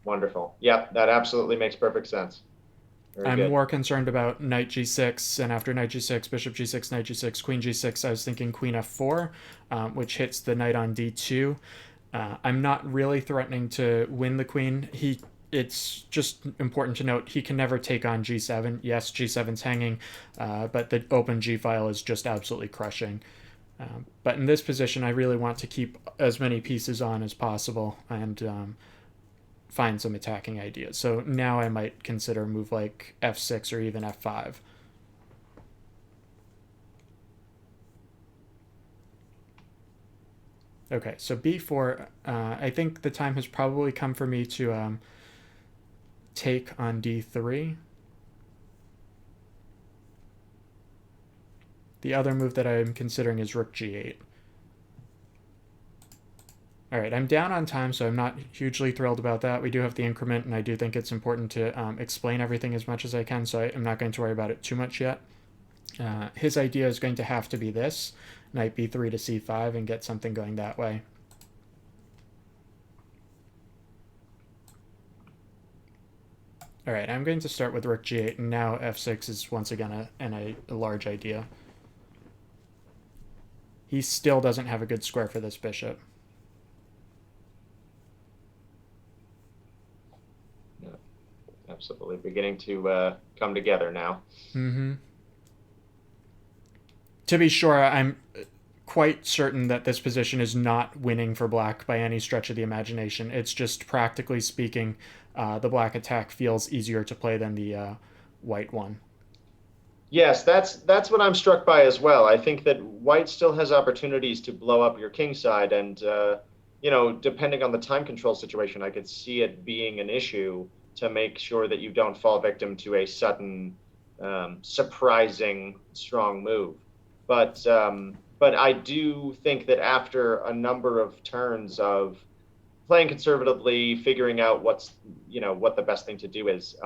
Wonderful. Yep, that absolutely makes perfect sense. I'm more concerned about knight g6, and after knight g6, bishop g6, knight g6, queen g6, I was thinking queen f4, which hits the knight on d2. I'm not really threatening to win the queen. It's just important to note he can never take on g7. Yes, g7's hanging, but the open g file is just absolutely crushing. But in this position, I really want to keep as many pieces on as possible and find some attacking ideas. So now I might consider a move like f6 or even f5. Okay, so b4, I think the time has probably come for me to take on d3. The other move that I'm considering is rook g8. All right, I'm down on time, so I'm not hugely thrilled about that. We do have the increment, and I do think it's important to explain everything as much as I can, so I'm not going to worry about it too much yet. His idea is going to have to be this, knight b3 to c5, and get something going that way. All right, I'm going to start with rook g8, and now f6 is once again a large idea. He still doesn't have a good square for this bishop. Yeah, absolutely beginning to come together now. Mm-hmm. To be sure, I'm quite certain that this position is not winning for black by any stretch of the imagination. It's just practically speaking, the black attack feels easier to play than the white one. Yes, that's what I'm struck by as well. I think that white still has opportunities to blow up your king side, and depending on the time control situation, I could see it being an issue to make sure that you don't fall victim to a sudden, surprising strong move. But I do think that after a number of turns of playing conservatively, figuring out what the best thing to do is,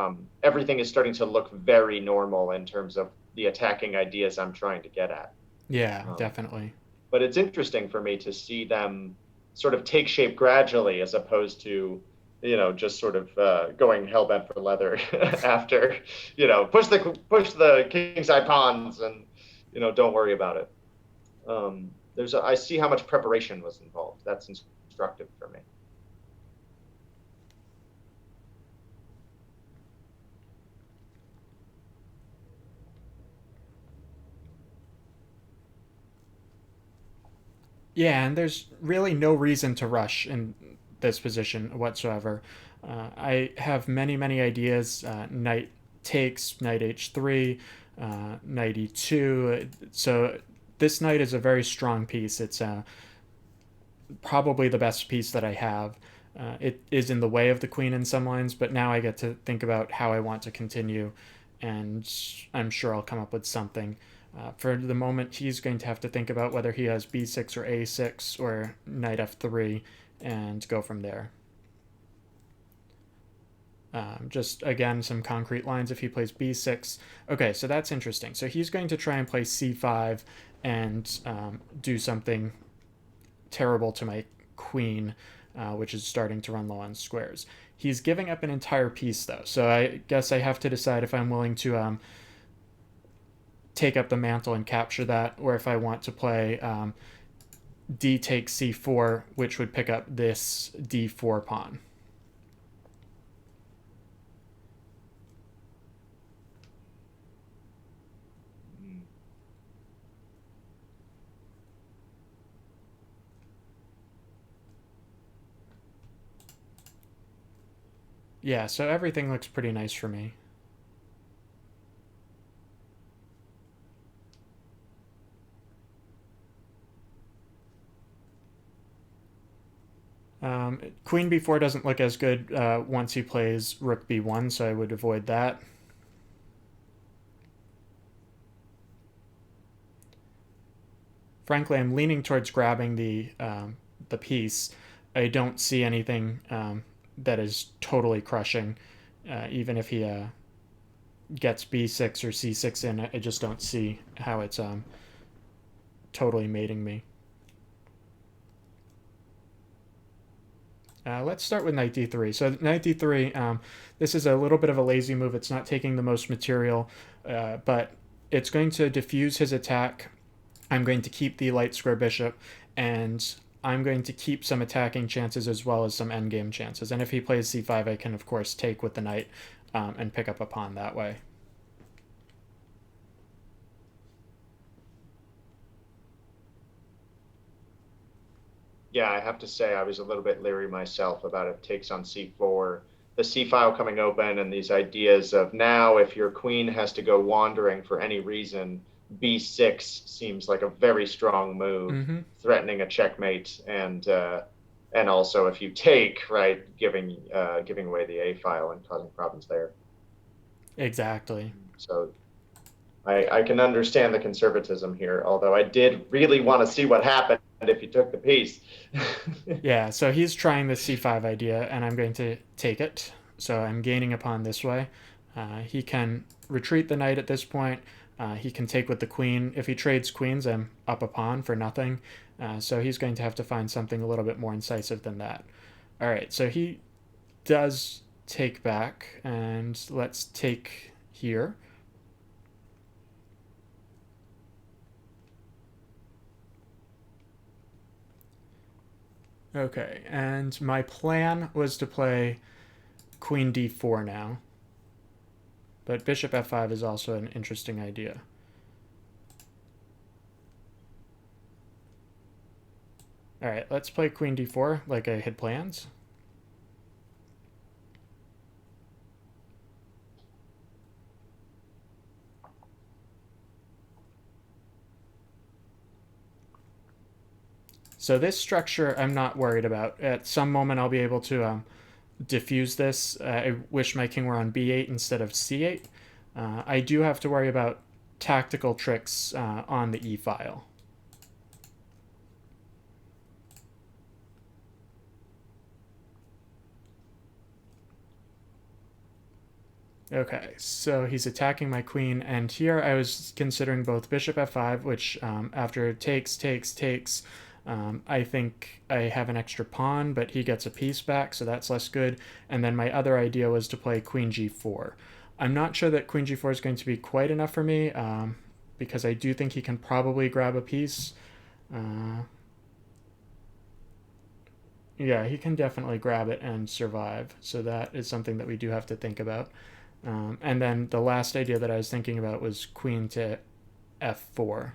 everything is starting to look very normal in terms of the attacking ideas I'm trying to get at. Yeah, definitely. But it's interesting for me to see them sort of take shape gradually as opposed to, just sort of going hell-bent for leather after, push the kingside pawns and, don't worry about it. I see how much preparation was involved. That's instructive for me. Yeah, and there's really no reason to rush in this position whatsoever. I have many, many ideas. Knight takes, knight h3, knight e2. So this knight is a very strong piece. It's probably the best piece that I have. It is in the way of the queen in some lines, but now I get to think about how I want to continue, and I'm sure I'll come up with something. For the moment, he's going to have to think about whether he has b6 or a6 or knight f3 and go from there. Just, again, some concrete lines if he plays b6. Okay, so that's interesting. So he's going to try and play c5 and do something terrible to my queen, which is starting to run low on squares. He's giving up an entire piece, though, so I guess I have to decide if I'm willing to take up the mantle and capture that, or if I want to play d takes c4, which would pick up this d4 pawn. Yeah, so everything looks pretty nice for me. Queen b4 doesn't look as good once he plays rook b1, so I would avoid that. Frankly, I'm leaning towards grabbing the piece. I don't see anything that is totally crushing, even if he gets b6 or c6 in. I just don't see how it's totally mating me. Let's start with knight d3. So knight d3, this is a little bit of a lazy move. It's not taking the most material, but it's going to diffuse his attack. I'm going to keep the light square bishop, and I'm going to keep some attacking chances as well as some endgame chances. And if he plays c5, I can, of course, take with the knight and pick up a pawn that way. Yeah, I have to say I was a little bit leery myself about if takes on c4, the c file coming open, and these ideas of now if your queen has to go wandering for any reason, b6 seems like a very strong move, threatening a checkmate, and also if you take, right, giving away the a file and causing problems there. Exactly. So I can understand the conservatism here, although I did really want to see what happened if he took the piece. Yeah, so he's trying the c5 idea, and I'm going to take it. So I'm gaining a pawn this way. He can retreat the knight at this point. He can take with the queen. If he trades queens, I'm up a pawn for nothing. So he's going to have to find something a little bit more incisive than that. All right, so he does take back, and let's take here. Okay, and my plan was to play queen d4 now. But bishop f5 is also an interesting idea. All right, let's play queen d4 like I had planned. So this structure I'm not worried about. At some moment I'll be able to diffuse this. I wish my king were on b8 instead of c8. I do have to worry about tactical tricks on the e-file. Okay, so he's attacking my queen, and here I was considering both bishop f5, which after takes, I think I have an extra pawn, but he gets a piece back, so that's less good. And then my other idea was to play queen g4. I'm not sure that queen g4 is going to be quite enough for me, because I do think he can probably grab a piece. Yeah, he can definitely grab it and survive, so that is something that we do have to think about. And then the last idea that I was thinking about was queen to f4.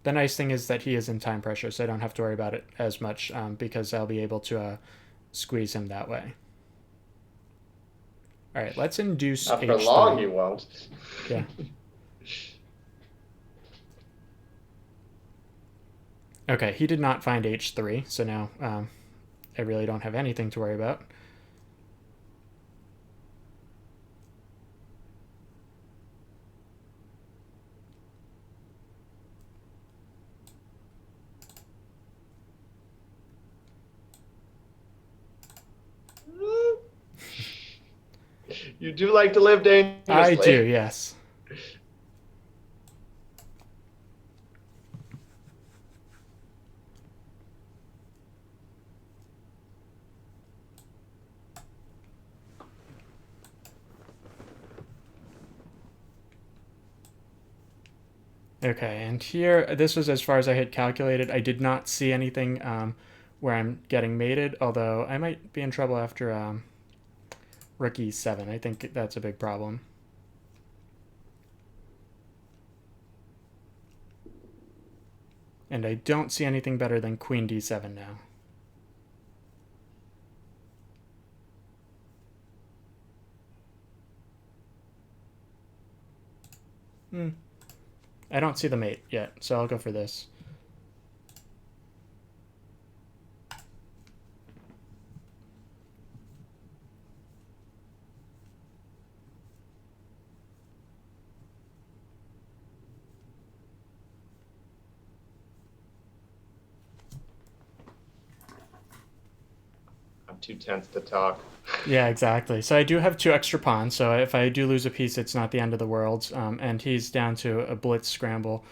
The nice thing is that he is in time pressure, so I don't have to worry about it as much because I'll be able to squeeze him that way. All right, let's induce Not for h3. long you won't. Yeah. Okay, he did not find h3, so now I really don't have anything to worry about. You do like to live dangerously. I do, yes. Okay, and here, this was as far as I had calculated. I did not see anything where I'm getting mated, although I might be in trouble after rook e7. I think that's a big problem. And I don't see anything better than queen d7 now. I don't see the mate yet, so I'll go for this. I'm too tense to talk. Yeah, exactly. So I do have 2 extra pawns, so if I do lose a piece, it's not the end of the world. And he's down to a blitz scramble.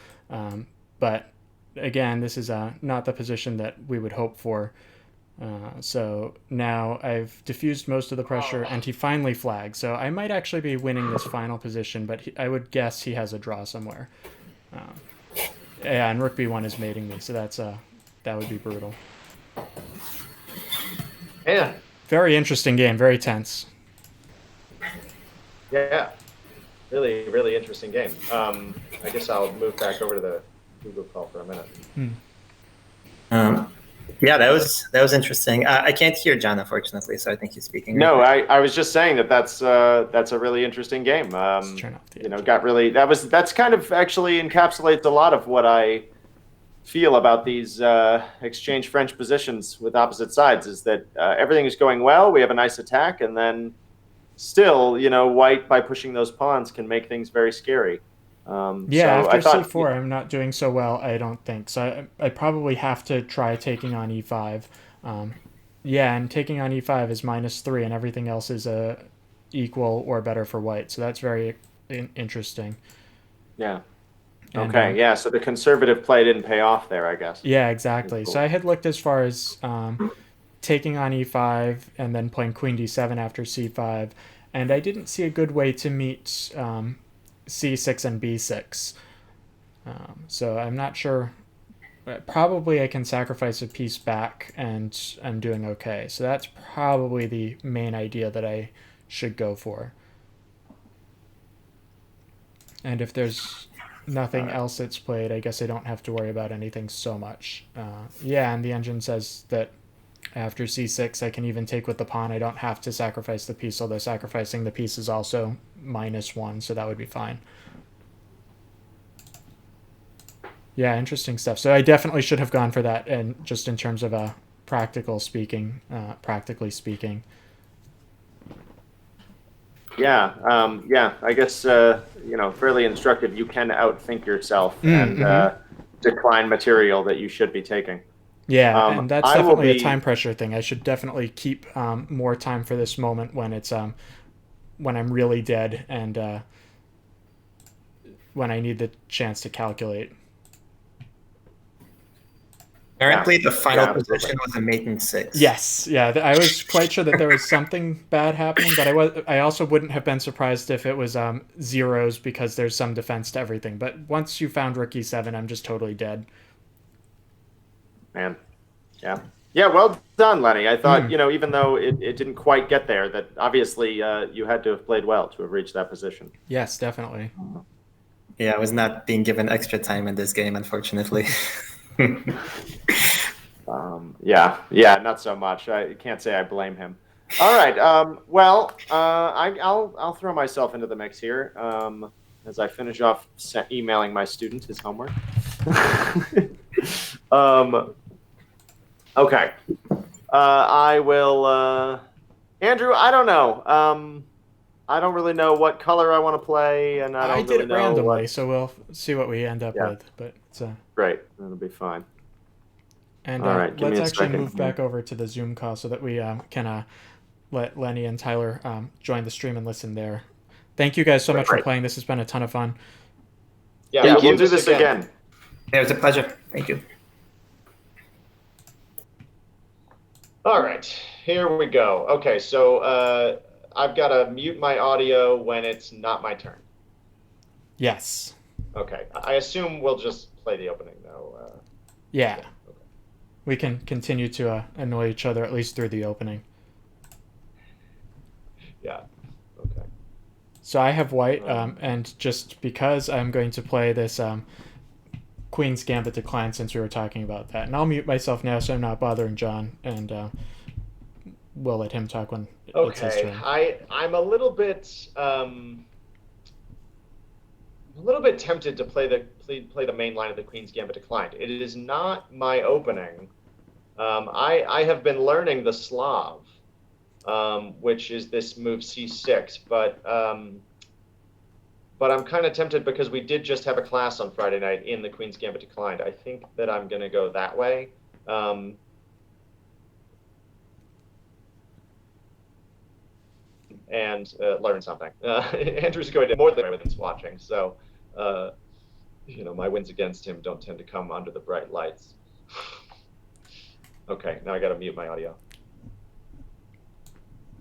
But again, this is not the position that we would hope for. So now I've diffused most of the pressure, and he finally flags. So I might actually be winning this final position, but I would guess he has a draw somewhere. Yeah, and rook b1 is mating me, so that would be brutal. Man. Very interesting game, very tense. Yeah. Really, really interesting game. I guess I'll move back over to the Google call for a minute. Yeah, that was interesting. I can't hear John, unfortunately, so I think he's speaking. No, I was just saying that's a really interesting game. Turn off the Got really that's kind of actually encapsulates a lot of what I feel about these exchange French positions with opposite sides. Is that everything is going well? We have a nice attack, and then still, white by pushing those pawns can make things very scary. Yeah, so after c4, I'm not doing so well, I don't think. So I probably have to try taking on e5. Yeah, and taking on e5 is -3, and everything else is equal or better for white. So that's very interesting. Yeah. And, Okay, yeah, so the conservative play didn't pay off there, I guess. Yeah, exactly. Cool. So I had looked as far as taking on e5 and then playing queen d7 after c5, and I didn't see a good way to meet c6 and b6. So I'm not sure. Probably I can sacrifice a piece back and I'm doing okay. So that's probably the main idea that I should go for. And if there's nothing else that's played, I guess I don't have to worry about anything so much. Yeah, and the engine says that after c6 I can even take with the pawn. I don't have to sacrifice the piece, although sacrificing the piece is also -1, so that would be fine. Yeah, interesting stuff. So I definitely should have gone for that, and just in terms of practically speaking. Yeah, I guess fairly instructive. You can outthink yourself and decline material that you should be taking. Yeah, and that's definitely a time pressure thing. I should definitely keep more time for this moment when it's when I'm really dead and when I need the chance to calculate. Apparently, the final position was a mate in 6. Yes, yeah, I was quite sure that there was something bad happening, but I also wouldn't have been surprised if it was zeros, because there's some defense to everything. But once you found rook e7, I'm just totally dead. Man, yeah, well done, Lenny. I thought even though it didn't quite get there, that obviously you had to have played well to have reached that position. Yes, definitely. Yeah, I was not being given extra time in this game, unfortunately. Yeah, not so much. I can't say I blame him. All right. I'll throw myself into the mix here as I finish off emailing my student his homework. Okay. I will. Andrew, I don't know. I don't really know what color I want to play, and I did it randomly, so we'll see what we end up with. But it's great. That'll be fine. And all right, let's actually move back over to the Zoom call so that we can let Lenny and Tyler join the stream and listen there. Thank you guys so much for playing. This has been a ton of fun. Yeah, we'll do this again. Yeah, it was a pleasure. Thank you. All right, here we go. Okay, so I've got to mute my audio when it's not my turn. Yes. Okay, I assume we'll just play the opening though. Yeah. Okay. We can continue to annoy each other at least through the opening. Yeah. Okay. So I have white, and just because I'm going to play this Queen's Gambit Decline since we were talking about that, and I'll mute myself now so I'm not bothering John, and we'll let him talk when it's his Okay. turn. I'm a little bit tempted to play the main line of the Queen's Gambit Declined. It is not my opening. I have been learning the Slav, which is this move c6, but I'm kind of tempted because we did just have a class on Friday night in the Queen's Gambit Declined. I think that I'm going to go that way. And learn something. Andrew's going to more than everyone's watching, so my wins against him don't tend to come under the bright lights. Okay, now I got to mute my audio.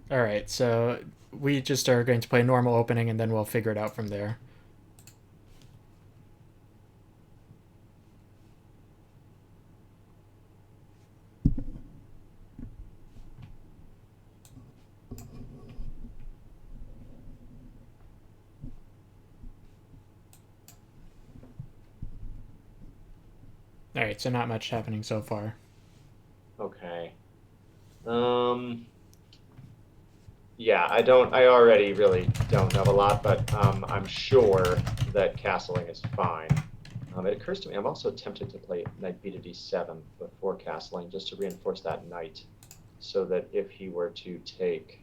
All right, so we just are going to play normal opening, and then we'll figure it out from there. All right, so not much happening so far. Okay. Yeah, I already really don't know a lot, but I'm sure that castling is fine. It occurs to me I'm also tempted to play knight b to d7 before castling, just to reinforce that knight, so that if he were to take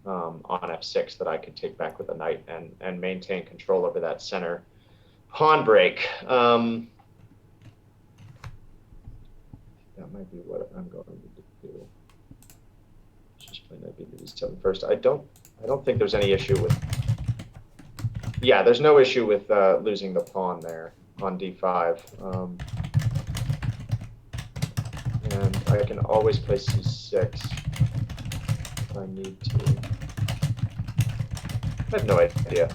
on f6, that I could take back with a knight and maintain control over that center pawn break. That might be what I'm going to do. Just play knight b to d7 first. I don't think there's any issue with. Yeah, there's no issue with losing the pawn there on d5. And I can always play c6 if I need to. I have no idea.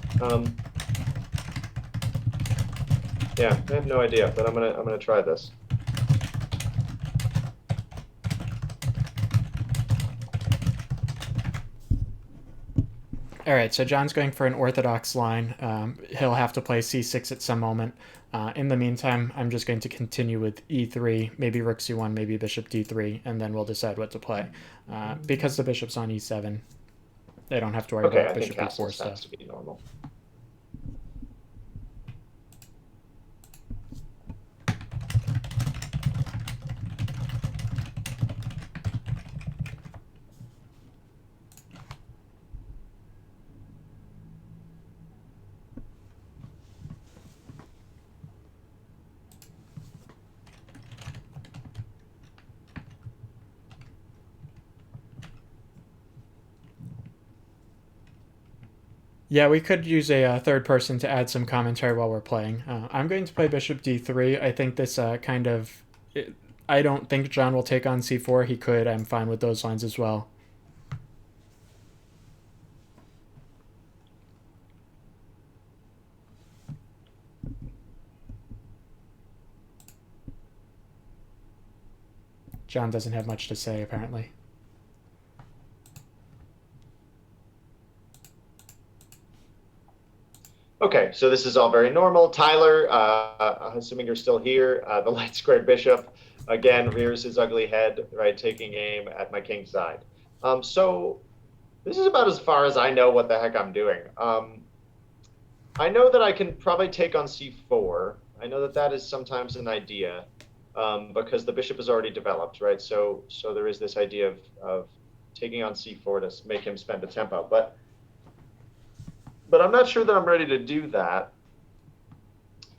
Yeah, I have no idea, but I'm gonna try this. All right, so John's going for an orthodox line. He'll have to play c6 at some moment. In the meantime, I'm just going to continue with e3, maybe rook c1, maybe bishop d3, and then we'll decide what to play. Because the bishop's on e7, they don't have to worry about bishop e4 stuff. To be normal. Yeah, we could use a third person to add some commentary while we're playing. I'm going to play bishop d3. I think this I don't think John will take on c4. He could. I'm fine with those lines as well. John doesn't have much to say, apparently. Okay, so this is all very normal. Tyler, assuming you're still here, the light squared bishop again rears his ugly head, right, taking aim at my king's side. So this is about as far as I know what the heck I'm doing. I know that I can probably take on c4. I know that that is sometimes an idea because the bishop is already developed, right? So there is this idea of taking on c4 to make him spend a tempo, but I'm not sure that I'm ready to do that.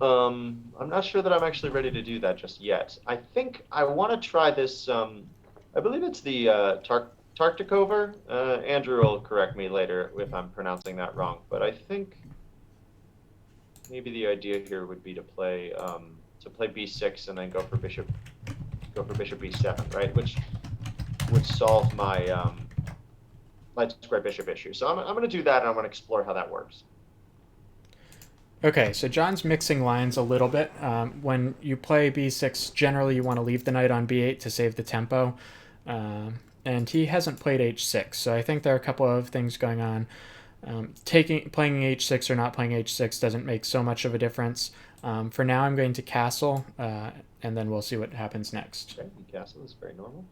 I'm not sure that I'm actually ready to do that just yet. I think I want to try this. I believe it's the Tartakover. Andrew will correct me later if I'm pronouncing that wrong, but I think maybe the idea here would be to play b6 and then go for bishop b7, right? Which would solve my light square bishop issue. So I'm going to do that, and I'm going to explore how that works. Okay, so John's mixing lines a little bit. When you play b6, generally you want to leave the knight on b8 to save the tempo. And he hasn't played h6, so I think there are a couple of things going on. Playing h6 or not playing h6 doesn't make so much of a difference. For now, I'm going to castle, and then we'll see what happens next. Okay, castle is very normal.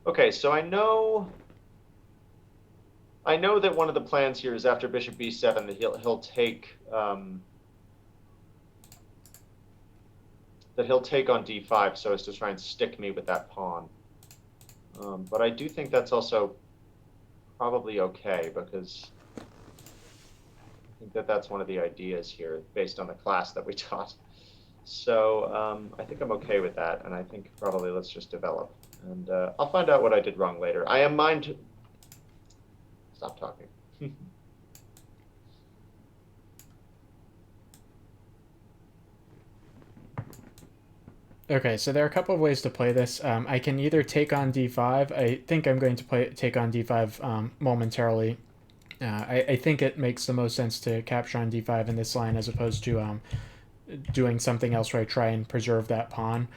Okay, so I know that one of the plans here is after bishop b7 that he'll take on d5 so as to try and stick me with that pawn. But I do think that's also probably okay, because I think that's one of the ideas here based on the class that we taught. So I think I'm okay with that, and I think probably let's just develop. And I'll find out what I did wrong later. I am mind... Stop talking. Okay, so there are a couple of ways to play this. I can either take on d5. I think I'm going to take on d5 momentarily. I think it makes the most sense to capture on d5 in this line as opposed to doing something else where I try and preserve that pawn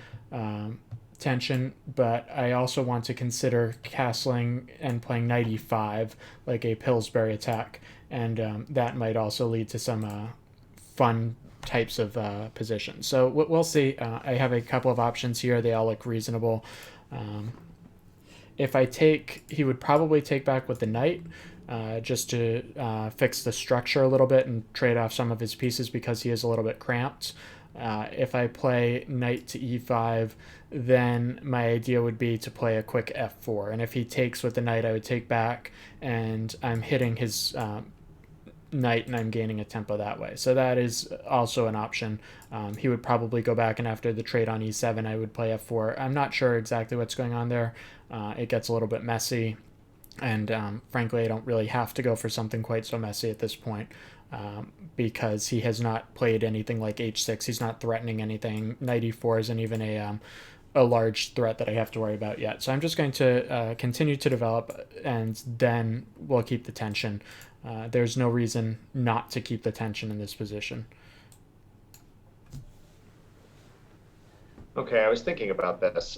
tension. But I also want to consider castling and playing knight e5 like a Pillsbury attack, and that might also lead to some fun types of positions. So we'll see. I have a couple of options here. They all look reasonable. If I take, he would probably take back with the knight, just to fix the structure a little bit and trade off some of his pieces because he is a little bit cramped. If I play knight to e5, then my idea would be to play a quick f4. And if he takes with the knight, I would take back, and I'm hitting his knight and I'm gaining a tempo that way. So that is also an option. He would probably go back, and after the trade on e7, I would play f4. I'm not sure exactly what's going on there. It gets a little bit messy, and frankly, I don't really have to go for something quite so messy at this point, because he has not played anything like h6. He's not threatening anything. Knight e4 isn't even a large threat that I have to worry about yet. So I'm just going to continue to develop, and then we'll keep the tension. There's no reason not to keep the tension in this position. Okay, I was thinking about this.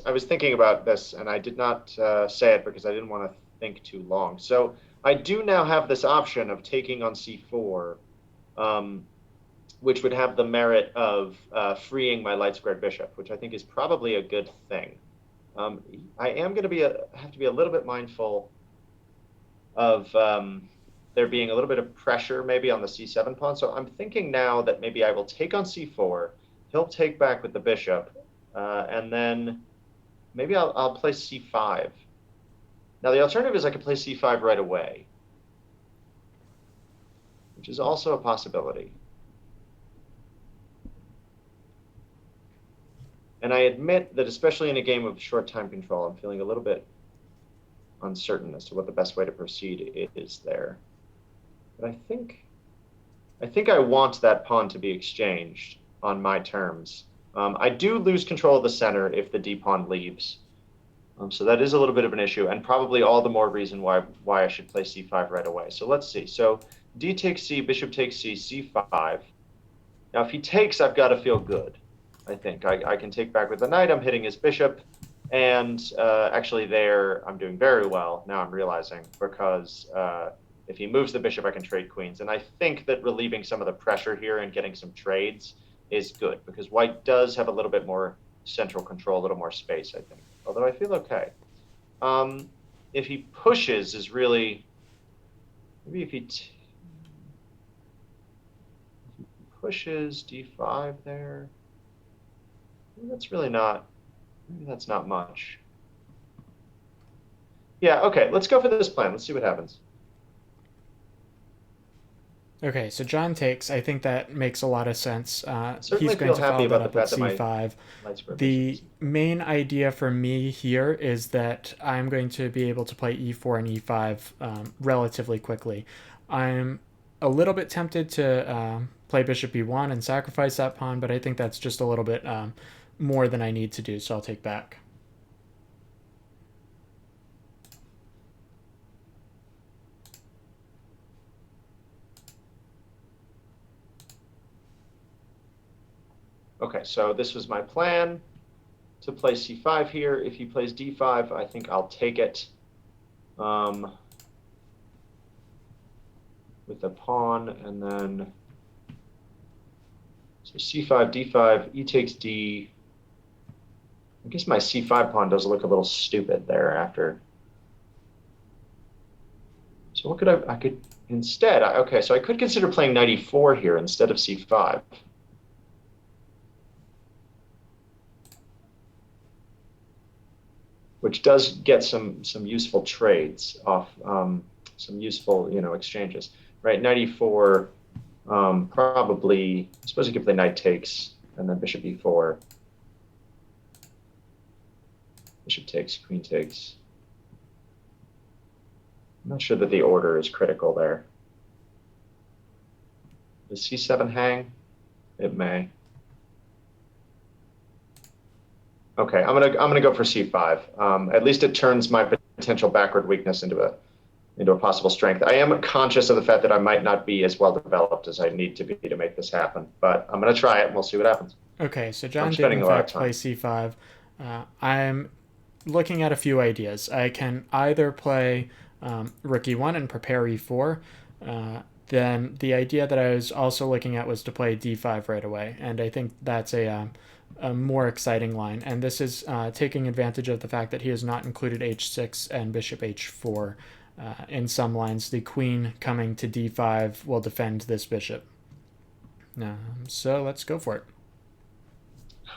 And I did not say it because I didn't want to think too long. So I do now have this option of taking on c4, which would have the merit of freeing my light squared bishop, which I think is probably a good thing. I am going to have to be a little bit mindful of there being a little bit of pressure maybe on the c7 pawn. So I'm thinking now that maybe I will take on c4, he'll take back with the bishop, and then maybe I'll play c5. Now the alternative is I could play c5 right away, which is also a possibility. And I admit that especially in a game of short time control, I'm feeling a little bit uncertain as to what the best way to proceed is there. But I think I want that pawn to be exchanged on my terms. I do lose control of the center if the d-pawn leaves. So that is a little bit of an issue, and probably all the more reason why I should play c5 right away. So let's see. So d takes c, bishop takes c, c5. Now if he takes, I've got to feel good. I think I can take back with the knight. I'm hitting his bishop, and actually there I'm doing very well. Now I'm realizing, because if he moves the bishop, I can trade queens. And I think that relieving some of the pressure here and getting some trades is good, because white does have a little bit more central control, a little more space, I think. Although I feel okay. If he pushes is really, maybe if he pushes d5 there, maybe that's really not, maybe that's not much. Yeah, okay, let's go for this plan. Let's see what happens. Okay, so John takes. I think that makes a lot of sense. Certainly He's going feel to happy follow that about up the with fact that my c5. light square The bishops. main idea for me here is that I'm going to be able to play e4 and e5 relatively quickly. I'm a little bit tempted to play bishop e1 and sacrifice that pawn, but I think that's just a little bit more than I need to do, so I'll take back. Okay, so this was my plan to play c5 here. If he plays d5, I think I'll take it with the pawn, and then so c5, d5, e takes d. I guess my c5 pawn does look a little stupid there after. So what could I could instead, okay, so I could consider playing knight e4 here instead of c5. Which does get some useful trades off, some useful, exchanges, right? Knight e4, probably, I suppose you could play knight takes, and then bishop e4. Bishop takes, queen takes. I'm not sure that the order is critical there. Does c7 hang? It may. Okay, I'm gonna go for c5. At least it turns my potential backward weakness into a possible strength. I am conscious of the fact that I might not be as well developed as I need to be to make this happen, but I'm gonna try it and we'll see what happens. Okay, so John did in fact play c5. I'm looking at a few ideas. I can either play rook e1 and prepare e4. Then the idea that I was also looking at was to play d5 right away, and I think that's a more exciting line. And this is taking advantage of the fact that he has not included h6 and bishop h4 in some lines. The queen coming to d5 will defend this bishop. So let's go for it.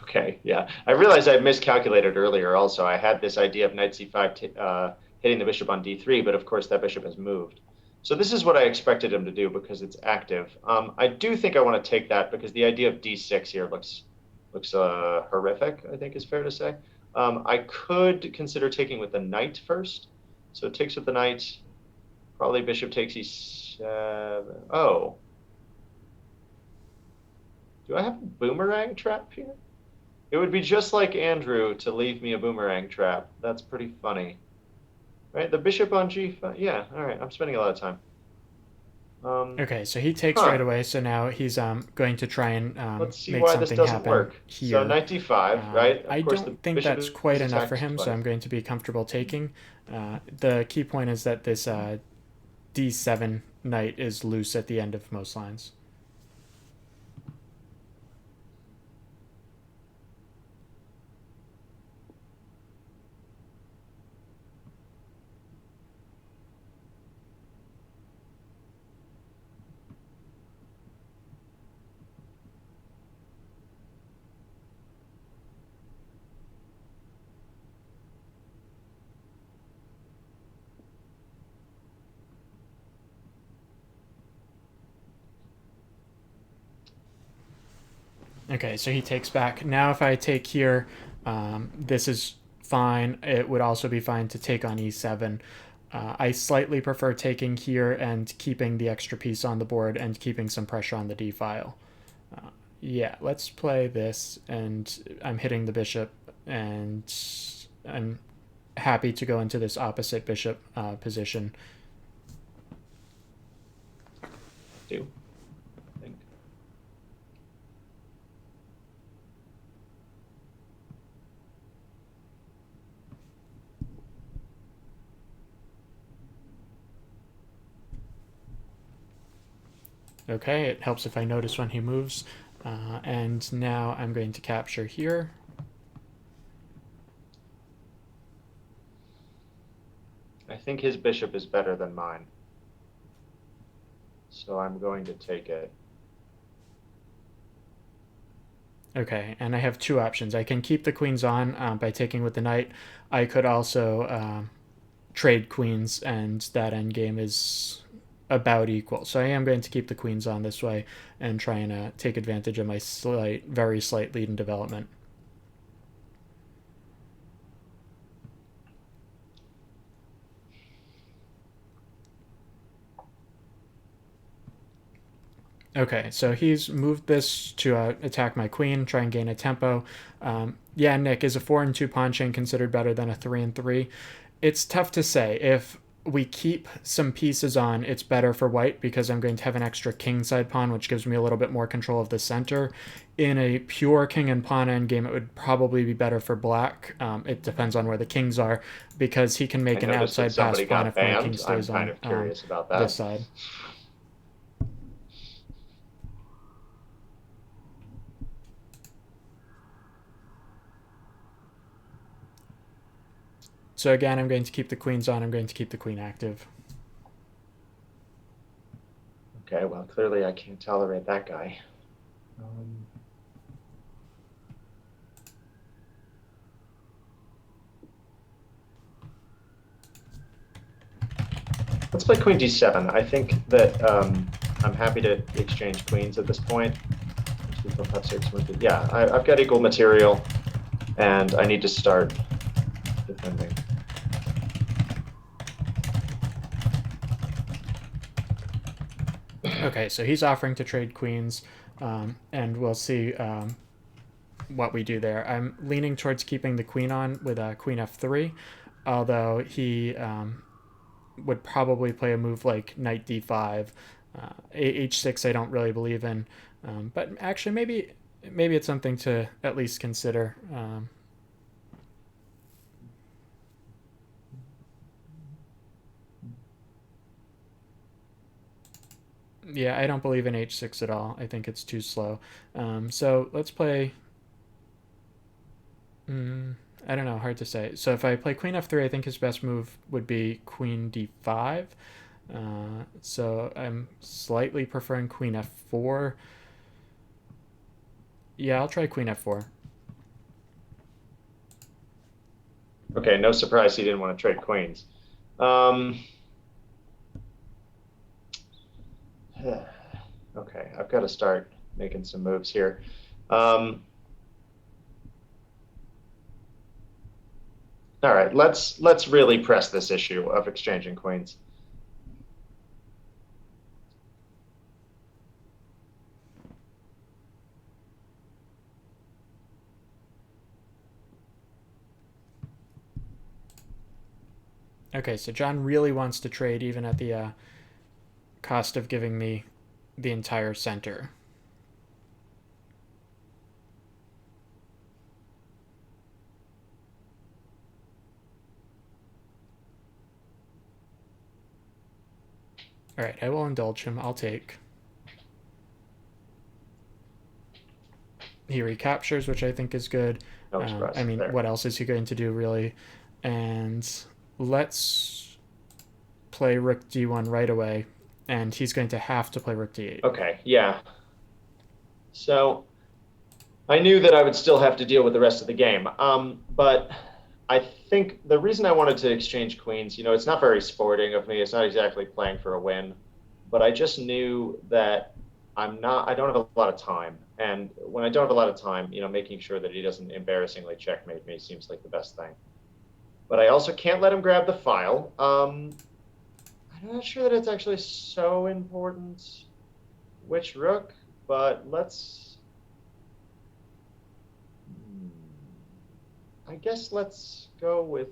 Okay, yeah. I realized I miscalculated earlier also. I had this idea of knight c5 hitting the bishop on d3, but of course that bishop has moved. So this is what I expected him to do because it's active. I do think I want to take that because the idea of d6 here looks horrific, I think is fair to say. I could consider taking with the knight first. So it takes with the knight, probably bishop takes e7. Oh. Do I have a boomerang trap here? It would be just like Andrew to leave me a boomerang trap. That's pretty funny. Right, the bishop on g5. Yeah, all right, I'm spending a lot of time. Okay, so he takes right away. So now he's going to try and let's see make why something this doesn't happen work. here. So knight d5, right? I don't think that's quite enough for him, so I'm going to be comfortable taking. The key point is that this d7 knight is loose at the end of most lines. Okay, so he takes back. Now if I take here, this is fine. It would also be fine to take on e7. I slightly prefer taking here and keeping the extra piece on the board and keeping some pressure on the d file. Yeah, let's play this, and I'm hitting the bishop, and I'm happy to go into this opposite bishop position. Do. I think. Okay, it helps if I notice when he moves. And now I'm going to capture here. I think his bishop is better than mine. So I'm going to take it. Okay, and I have two options. I can keep the queens on by taking with the knight. I could also trade queens, and that endgame is about equal. So I am going to keep the queens on this way and try and take advantage of my very slight lead in development. Okay, so he's moved this to attack my queen, try and gain a tempo. Yeah, Nick, is a 4 and 2 pawn chain considered better than a 3 and 3? It's tough to say. If we keep some pieces on, it's better for white because I'm going to have an extra kingside pawn, which gives me a little bit more control of the center. In a pure king and pawn endgame, it would probably be better for black. It depends on where the kings are, because he can make I an noticed that outside pass somebody pawn got if my king banned. I'm stays kind on of curious about this that. side. So again, I'm going to keep the queens on. I'm going to keep the queen active. Okay, well, clearly I can't tolerate that guy. Let's play queen d7. I think that I'm happy to exchange queens at this point. Yeah, I've got equal material, and I need to start defending. Okay, so he's offering to trade queens, and we'll see what we do there. I'm leaning towards keeping the queen on with queen f3, although he would probably play a move like knight d5. H6 I don't really believe in, but actually maybe it's something to at least consider. Yeah, I don't believe in h6 at all. I think it's too slow. So let's play. I don't know, hard to say. So if I play queen f3, I think his best move would be queen d5. So I'm slightly preferring queen f4. Yeah, I'll try queen f4. Okay, no surprise he didn't want to trade queens. Okay, I've got to start making some moves here. All right, let's really press this issue of exchanging queens. Okay, so John really wants to trade even at the cost of giving me the entire center. All right, I will indulge him. I'll take. He recaptures, which I think is good. No surprise I mean, there. what else is he going to do, really? And let's play rook d1 right away, and he's going to have to play rook d8. Okay, yeah. So I knew that I would still have to deal with the rest of the game. But I think the reason I wanted to exchange queens, it's not very sporting of me. It's not exactly playing for a win, but I just knew that I don't have a lot of time. And when I don't have a lot of time, making sure that he doesn't embarrassingly checkmate me seems like the best thing. But I also can't let him grab the file. I'm not sure that it's actually so important which rook, but I guess let's go with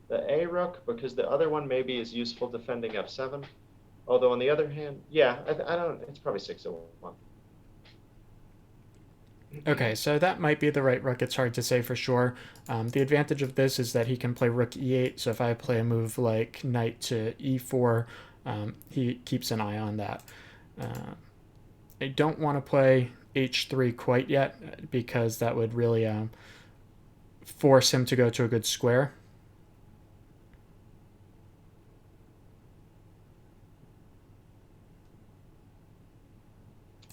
the A rook, because the other one maybe is useful defending f7. Although on the other hand, yeah, I don't. It's probably 601. Okay, so that might be the right rook. It's hard to say for sure. The advantage of this is that he can play rook e8. So if I play a move like knight to e4, he keeps an eye on that. I don't want to play h3 quite yet, because that would really force him to go to a good square.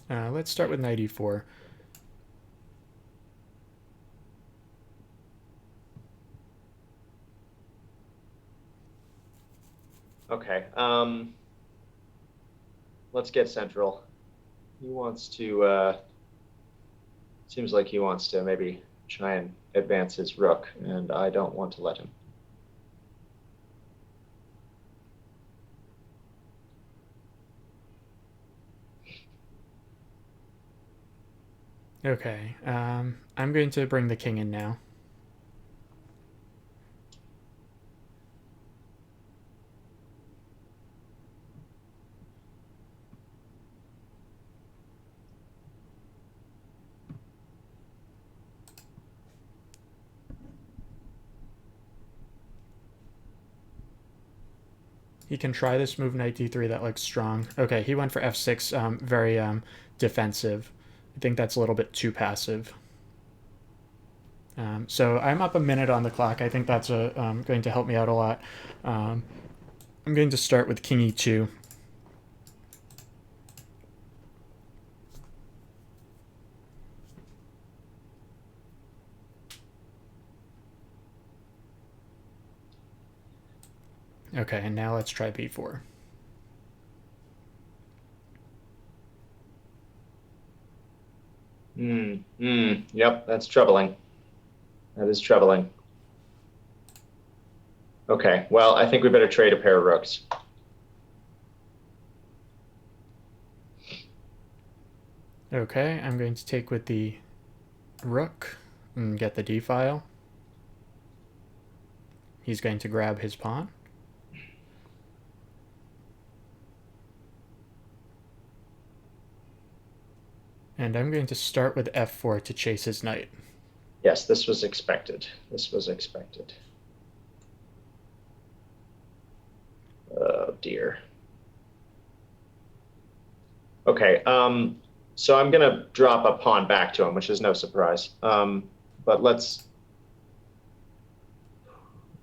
Let's start with knight e4. Okay. Let's get central. He wants to. Seems like he wants to maybe try and advance his rook, and I don't want to let him. Okay, I'm going to bring the king in now. He can try this move knight d3. That looks strong. Okay, he went for f6. Very defensive. I think that's a little bit too passive. So I'm up a minute on the clock. I think that's going to help me out a lot. I'm going to start with king e2. Okay, and now let's try b4. Yep, that's troubling. That is troubling. Okay, well, I think we better trade a pair of rooks. Okay, I'm going to take with the rook and get the d file. He's going to grab his pawn. And I'm going to start with f4 to chase his knight. Yes, this was expected. This was expected. Oh, dear. Okay, so I'm going to drop a pawn back to him, which is no surprise. But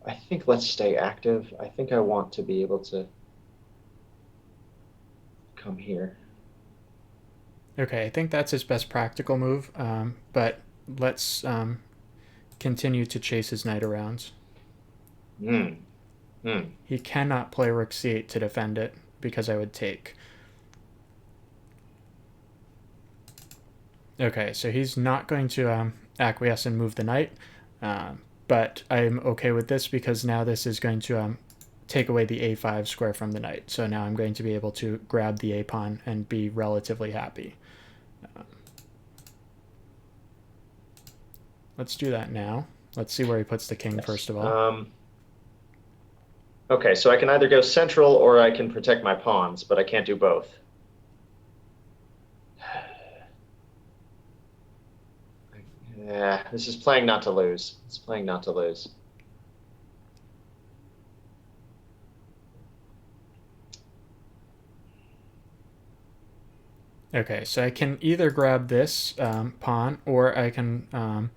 I think let's stay active. I think I want to be able to come here. Okay, I think that's his best practical move, but let's continue to chase his knight around. He cannot play rook c8 to defend it, because I would take. Okay, so he's not going to acquiesce and move the knight, but I'm okay with this because now this is going to take away the a5 square from the knight. So now I'm going to be able to grab the a-pawn and be relatively happy. Let's do that now. Let's see where he puts the king first of all. Okay, so I can either go central or I can protect my pawns, but I can't do both. Yeah, this is playing not to lose. It's playing not to lose. Okay, so I can either grab this pawn or I can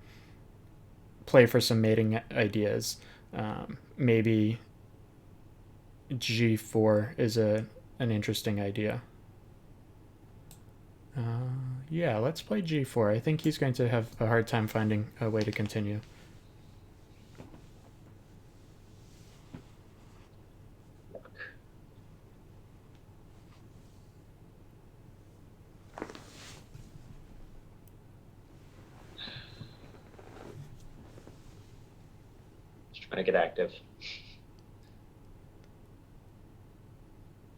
play for some mating ideas. Maybe g4 is an interesting idea. Yeah, let's play g4. I think he's going to have a hard time finding a way to continue. Just trying to get active.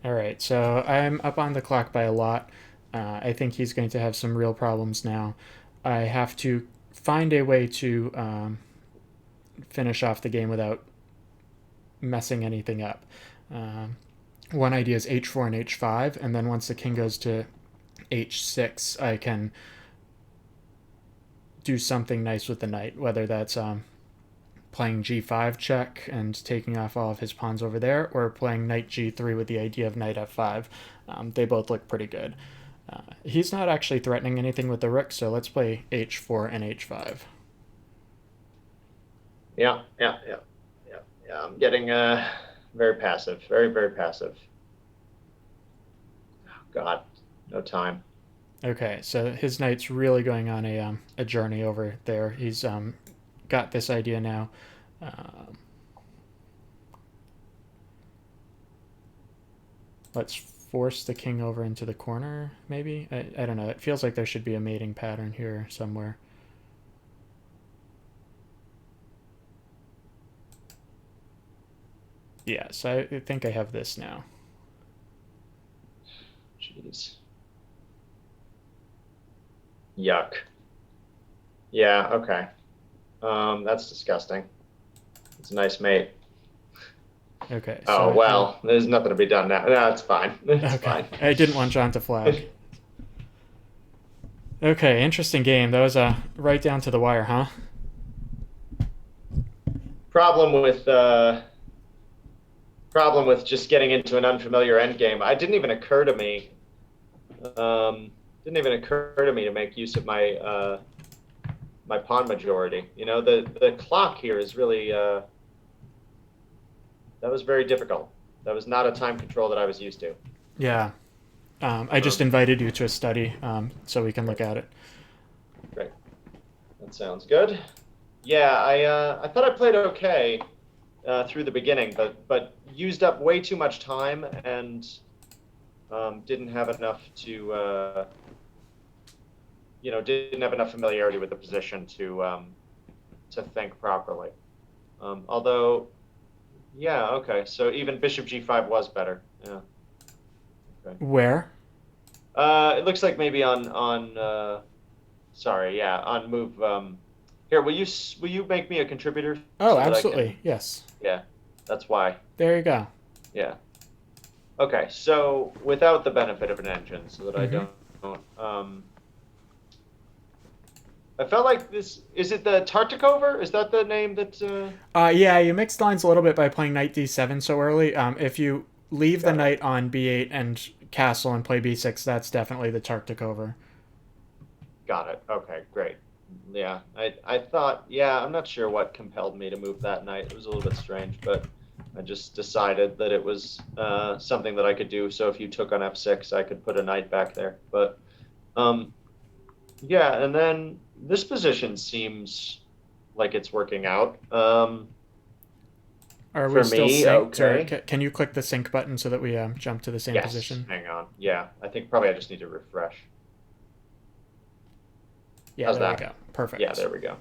All right, so I'm up on the clock by a lot. I think he's going to have some real problems now. I have to find a way to finish off the game without messing anything up. One idea is h4 and h5, and then once the king goes to h6, I can do something nice with the knight, whether that's playing g5 check and taking off all of his pawns over there, or playing knight g3 with the idea of knight f5. They both look pretty good. He's not actually threatening anything with the rook, so let's play h4 and h5. Yeah. I'm getting very passive, very passive. Oh, God, no time. Okay, so his knight's really going on a journey over there. He's got this idea now. Let's force the king over into the corner, maybe? I don't know. It feels like there should be a mating pattern here somewhere. Yeah, so I think I have this now. Jeez. Yuck. Yeah, okay. That's disgusting. It's a nice mate. Okay. Oh, so well, there's nothing to be done now. No, it's fine. It's fine. I didn't want John to flag. Okay, interesting game. That was right down to the wire, huh? Problem with problem with just getting into an unfamiliar endgame. It didn't even occur to me. Didn't even occur to me to make use of my my pawn majority. You know, the clock here is really that was very difficult. That was not a time control that I was used to. Yeah. I just invited you to a study so we can look at it. Great. That sounds good. Yeah, I thought I played okay through the beginning, but used up way too much time and didn't have enough to didn't have enough familiarity with the position to think properly. Although, yeah, okay. So even Bishop G5 was better. Yeah. Okay. Where? It looks like maybe on sorry, yeah, on move. Here, will you make me a contributor? Oh, so that I absolutely. can, Yes. yeah, that's why. There you go. Yeah. Okay, so without the benefit of an engine, so that I Mhm. don't. I felt like this. Is it the Tartakover? Is that the name that? Yeah, you mixed lines a little bit by playing knight d7 so early. If you leave the Got it. knight on b8 and castle and play b6, that's definitely the Tartakover. Got it. Okay, great. Yeah, I thought. Yeah, I'm not sure what compelled me to move that knight. It was a little bit strange, but I just decided that it was something that I could do. So if you took on f6, I could put a knight back there. But yeah, and then this position seems like it's working out. Are we For still me, synced? Or okay. can you click the sync button so that we jump to the same Yes. position? Hang on. Yeah, I think probably I just need to refresh. Yeah, How's there that? we go. Perfect. Yeah, there we go.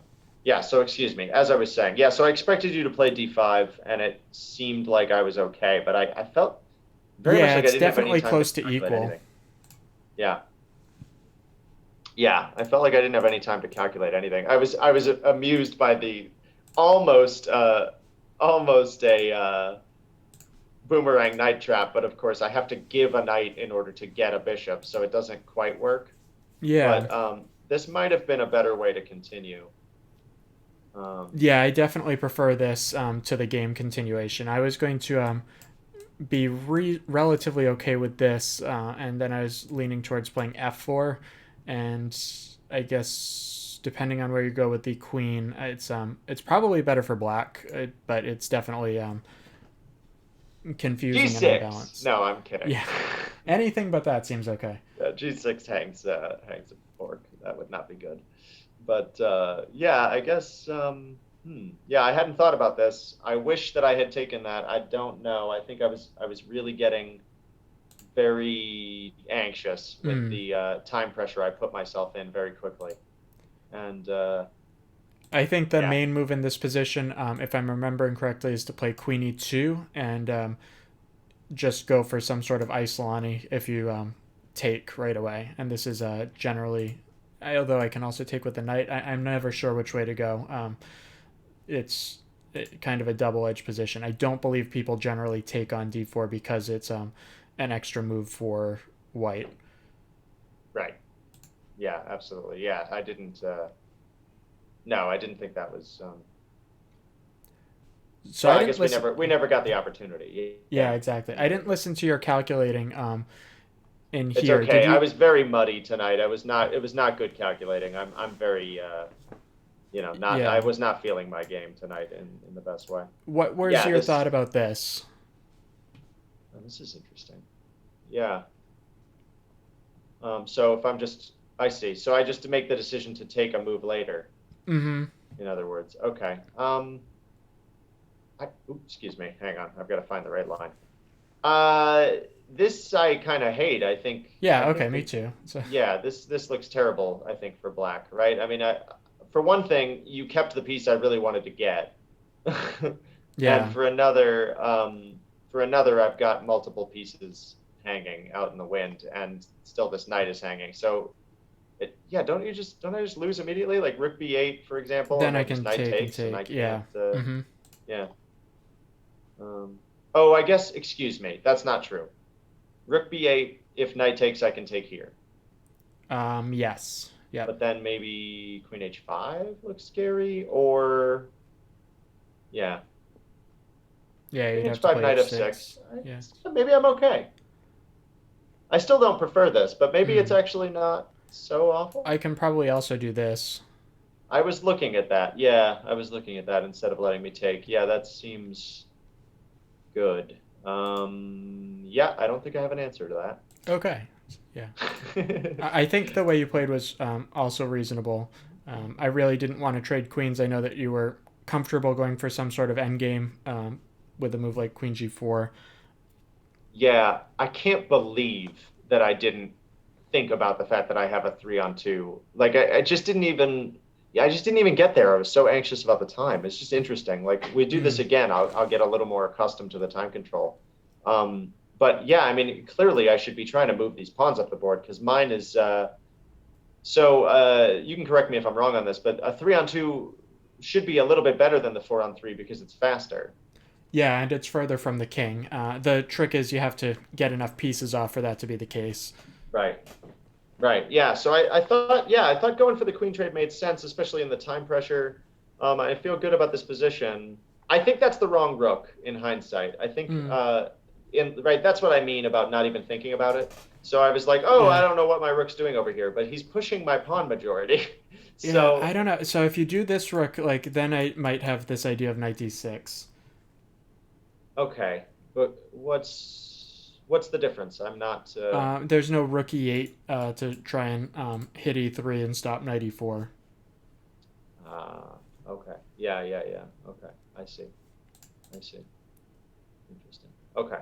Yeah, so excuse me. As I was saying, yeah, so I expected you to play d5, and it seemed like I was okay, but I felt very much Yeah, like I it's didn't have any definitely time close to calculate equal. anything. Yeah. Yeah, I felt like I didn't have any time to calculate anything. I was amused by the almost almost a boomerang knight trap, but of course I have to give a knight in order to get a bishop, so it doesn't quite work. Yeah. But this might have been a better way to continue. Yeah, I definitely prefer this to the game continuation. I was going to be relatively okay with this, and then I was leaning towards playing f4, and I guess depending on where you go with the queen, it's probably better for black, but it's definitely confusing and G6. unbalanced. No, I'm kidding. Yeah, anything but that seems okay. G6 hangs a fork. That would not be good. But yeah, I guess. Yeah, I hadn't thought about this. I wish that I had taken that. I don't know. I think I was really getting very anxious with the time pressure I put myself in very quickly, and I think the yeah. main move in this position, if I'm remembering correctly, is to play queen e2 and just go for some sort of Isolani if you take right away. And this is generally, although I can also take with the knight, I'm never sure which way to go. It's kind of a double-edged position. I don't believe people generally take on d4 because it's an extra move for white. Right. Yeah, absolutely. Yeah, I didn't. No, I didn't think that was. So well, I guess we never got the opportunity. Yeah, exactly. I didn't listen to your calculating in It's here. okay. Did you... I was very muddy tonight. I was not. It was not good calculating. I'm very. Not. Yeah. I was not feeling my game tonight in the best way. Where's your thought about this? Oh, this is interesting. Yeah. So if I see. So I just to make the decision to take a move later. Mm-hmm. In other words, okay. Excuse me. Hang on. I've got to find the right line. This I kind of hate. I think. Yeah. Okay. Me too. So... Yeah. This looks terrible. I think for black, right? I mean, for one thing, you kept the piece I really wanted to get. Yeah. And for another, I've got multiple pieces hanging out in the wind, and still this knight is hanging. So, don't I just lose immediately? Like rook b8, for example. Then and I can take and take. And I yeah. can't, Mm-hmm. Yeah. Oh, I guess. Excuse me. That's not true. Rook b8. If knight takes, I can take here. Yes. Yeah. But then maybe queen h5 looks scary, or yeah. Yeah, you'd Queen have to h5, play knight h6. f6. Yeah. Maybe I'm okay. I still don't prefer this, but maybe it's Hmm. actually not so awful. I can probably also do this. I was looking at that. Yeah, I was looking at that instead of letting me take. Yeah, that seems good. Yeah, I don't think I have an answer to Okay. Yeah. that. I think the way you played was also reasonable. I really didn't want to trade queens. I know that you were comfortable going for some sort of endgame with a move like queen g4. Yeah, I can't believe that I didn't think about the fact that I have a 3-on-2. Like I just didn't even yeah, I just didn't even get there. I was so anxious about the time. It's just interesting. Like we do this Mm. again, I'll get a little more accustomed to the time control. But yeah, I mean, clearly I should be trying to move these pawns up the board because mine is you can correct me if I'm wrong on this, but a 3-on-2 should be a little bit better than the 4-on-3 because it's faster. Yeah, and it's further from the king. The trick is you have to get enough pieces off for that to be the case. Right. Right. Yeah. So I thought going for the queen trade made sense, especially in the time pressure. I feel good about this position. I think that's the wrong rook in hindsight. I think Mm. that's what I mean about not even thinking about it. So I was like, oh, Yeah. I don't know what my rook's doing over here, but he's pushing my pawn majority. Yeah, So I don't know. So if you do this rook, like then I might have this idea of knight d6. okay, but what's the difference? I'm not. There's no rook e8 to try and hit e3 and stop knight e4. Okay. Yeah. Yeah. Yeah. Okay. I see. I see. Interesting. Okay.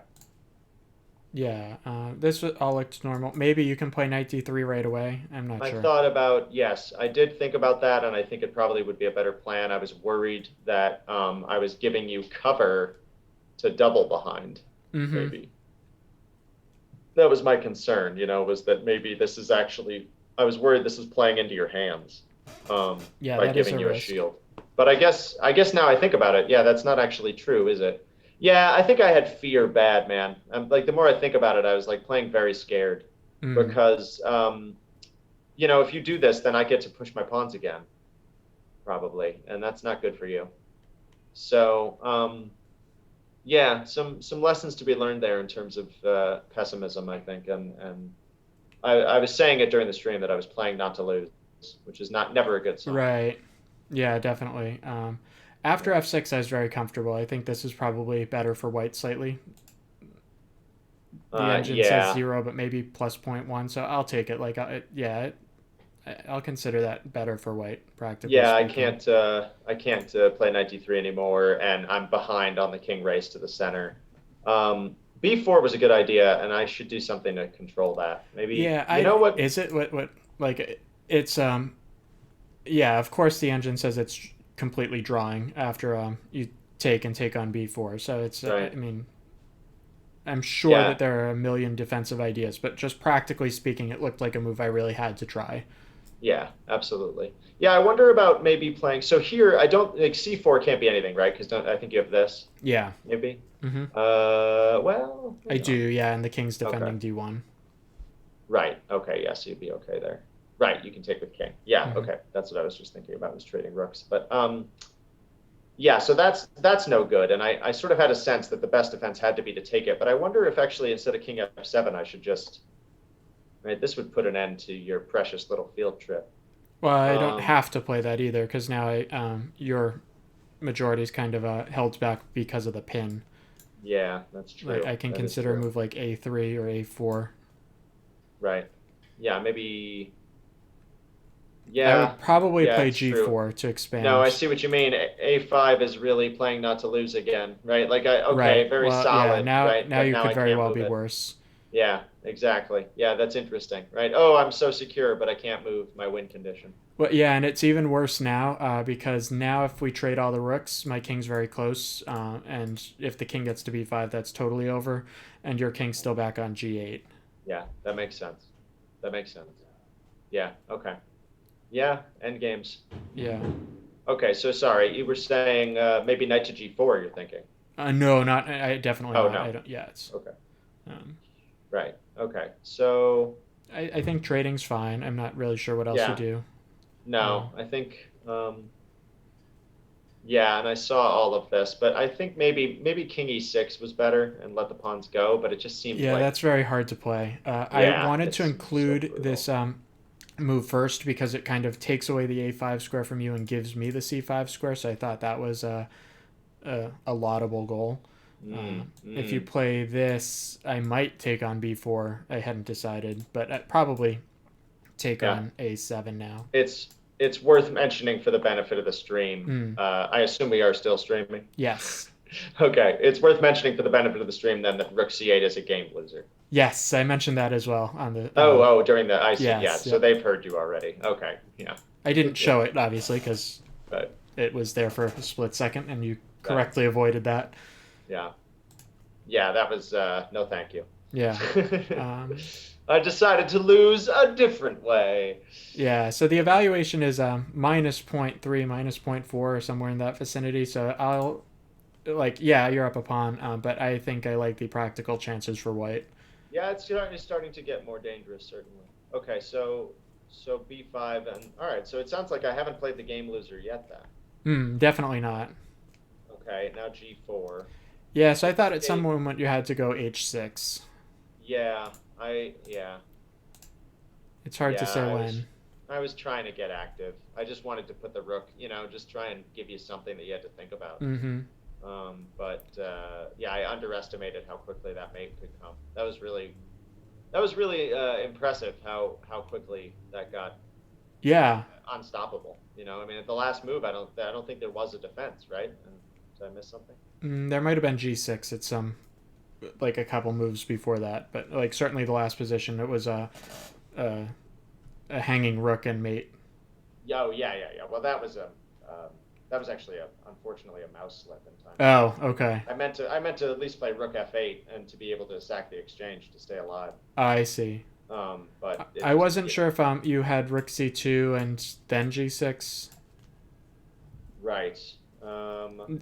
Yeah, this all looked normal. Maybe you can play knight d3 right away. I'm not I sure. thought about, yes, I did think about that, and I think it probably would be a better plan. I was worried that I was giving you cover to double behind, Mm-hmm. maybe. That was my concern, was that maybe this is actually, I was worried this is playing into your hands Yeah, by that is giving a you a risk. shield. But I guess now I think about it, yeah, that's not actually true, is it? Yeah, I think I had fear bad, man. Like the more I think about it, I was like playing very scared Mm. because if you do this, then I get to push my pawns again, probably, and that's not good for you. So, yeah, some lessons to be learned there in terms of pessimism, I think, and I was saying it during the stream that I was playing not to lose, which is never a good sign. Right. Yeah, definitely. After f6, I was very comfortable. I think this is probably better for white slightly. The engine says Yeah, 0, but maybe plus 0.1, so I'll take it. Like, I'll consider that better for white, practically yeah, speaking. I can't play knight d3 anymore, and I'm behind on the king race to the center. B4 was a good idea, and I should do something to control that. Maybe Yeah, you know what? is it what like it's yeah, of course the engine says it's completely drawing after you take on b4. So it's Right. I mean, I'm sure Yeah, that there are a million defensive ideas, but just practically speaking, it looked like a move I really had to try. yeah, absolutely. Yeah, I wonder about maybe playing. So here, I don't like c4 can't be anything, right? Because I think you have this, Yeah. maybe. Hmm. Well, I maybe do. not. Yeah, and the king's Okay. defending d1. Right. Okay. Yes, you'd be okay there. Right. You can take with king. Yeah. Hmm. Okay. That's what I was just thinking about was trading rooks. But yeah. So that's no good. And I sort of had a sense that the best defense had to be to take it. But I wonder if actually instead of king f7, I should just. Right. This would put an end to your precious little field trip. Well, I don't Um. have to play that either because now your majority is kind of held back because of the pin. Yeah. That's Like true. I can That is consider a true. move like a3 or a4. Right. Yeah. Maybe. I Yeah. would probably Yeah. play It's true. g4 to No, I expand. see what you mean. A5 is really playing not to lose again, right? Like okay, Right. very Well, yeah. solid, Now, right? now But you now could I very can't well move be it. worse. Yeah, exactly. Yeah, that's interesting, right? Oh, I'm so secure, but I can't move my win condition. Well, yeah, and it's even worse now because now if we trade all the rooks, my king's very close, and if the king gets to b5, that's totally over, and your king's still back on g8. Yeah, that makes sense. That makes sense. Yeah, okay. Yeah, end games. Yeah. Okay, so sorry, you were saying maybe knight to g4, you're thinking. No, not. I definitely Oh, not. no. I don't. Yeah, it's. Okay, Um, right. Okay, so I think trading's fine. I'm not really sure what else to yeah, do. no, I think Yeah, and I saw all of this, but I think maybe King E6 was better and let the pawns go, but it just seemed Yeah, like, that's very hard to play. I yeah, wanted it to seemed so include brutal. this move first because it kind of takes away the a5 square from you and gives me the c5 square, so I thought that was a laudable goal. Mm, If you mm. play this, I might take on b4. I hadn't decided, but I'd probably take Yeah, on a7 now. it's worth mentioning for the benefit of the stream. Mm, I assume we are still streaming. yes. Okay, it's worth mentioning for the benefit of the stream then that Rook C8 is a game loser. Yes, I mentioned that as well on the. Oh, during the I see. Yeah, Yes, so yep. they've heard you already. Okay, yeah, I didn't yeah, show it, obviously, because right, it was there for a split second, and you right, correctly avoided that. yeah, yeah. That was no, thank you. Yeah. Um, I decided to lose a different way. yeah, so the evaluation is minus zero point 0.3, minus zero point 0.4, or somewhere in that vicinity. So I'll, like, yeah, you're up a pawn, but I think I like the practical chances for white. Yeah, it's starting to get more dangerous, certainly. Okay, so B5 and all right. So it sounds like I haven't played the game loser yet, then. Definitely not. Okay, now G4. Yeah, so I thought at some Hey, moment you had to go h6. yeah, yeah, It's hard to yeah. say when. I was trying to get active. I just wanted to put the rook, just try and give you something that you had to think about. Mm-hmm. But yeah, I underestimated how quickly that mate could come. That was really impressive how quickly that got Yeah. unstoppable. I mean, at the last move, I don't think there was a defense, right? Did I miss something? There might have been g6 at some, like, a couple moves before that, but, like, certainly the last position, it was a, a hanging rook and mate. Yeah, oh, yeah, yeah, yeah. Well, that was actually unfortunately a mouse slip in time. Oh, okay. I meant to at least play rook f8 and to be able to sack the exchange to stay alive. I see. But it I just wasn't yeah, sure if you had rook c2 and then g6. right.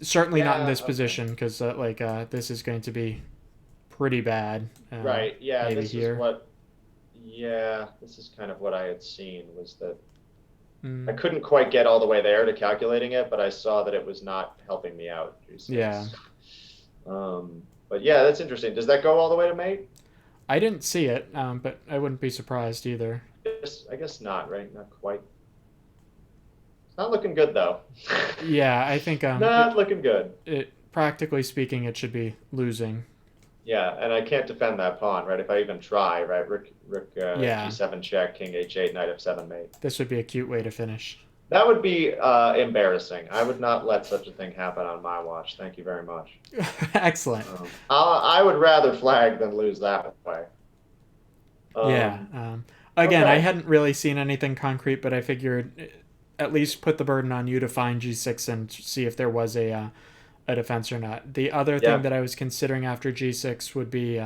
Certainly not in Yeah, this okay. position, because this is going to be pretty bad. Right. Yeah, Maybe this is here. what yeah, this is kind of what I had seen was that I Mm, couldn't quite get all the way there to calculating it, but I saw that it was not helping me out. yeah. G6. But yeah, that's interesting. Does that go all the way to mate? I didn't see it, but I wouldn't be surprised either. I guess not, right? Not quite. It's not looking good though. Yeah, I think Not looking good. it practically speaking, it should be losing. Yeah, and I can't defend that pawn, right? If I even try, right? Rook Yeah, G7 check, King H8, Knight F7 mate. this would be a cute way to finish. That would be embarrassing. I would not let such a thing happen on my watch. Thank you very much. Excellent. I would rather flag than lose that way. Yeah. Um, Again, I okay. hadn't really seen anything concrete, but I figured at least put the burden on you to find g6 and see if there was a defense or not. The other thing Yeah. that I was considering after g6 would be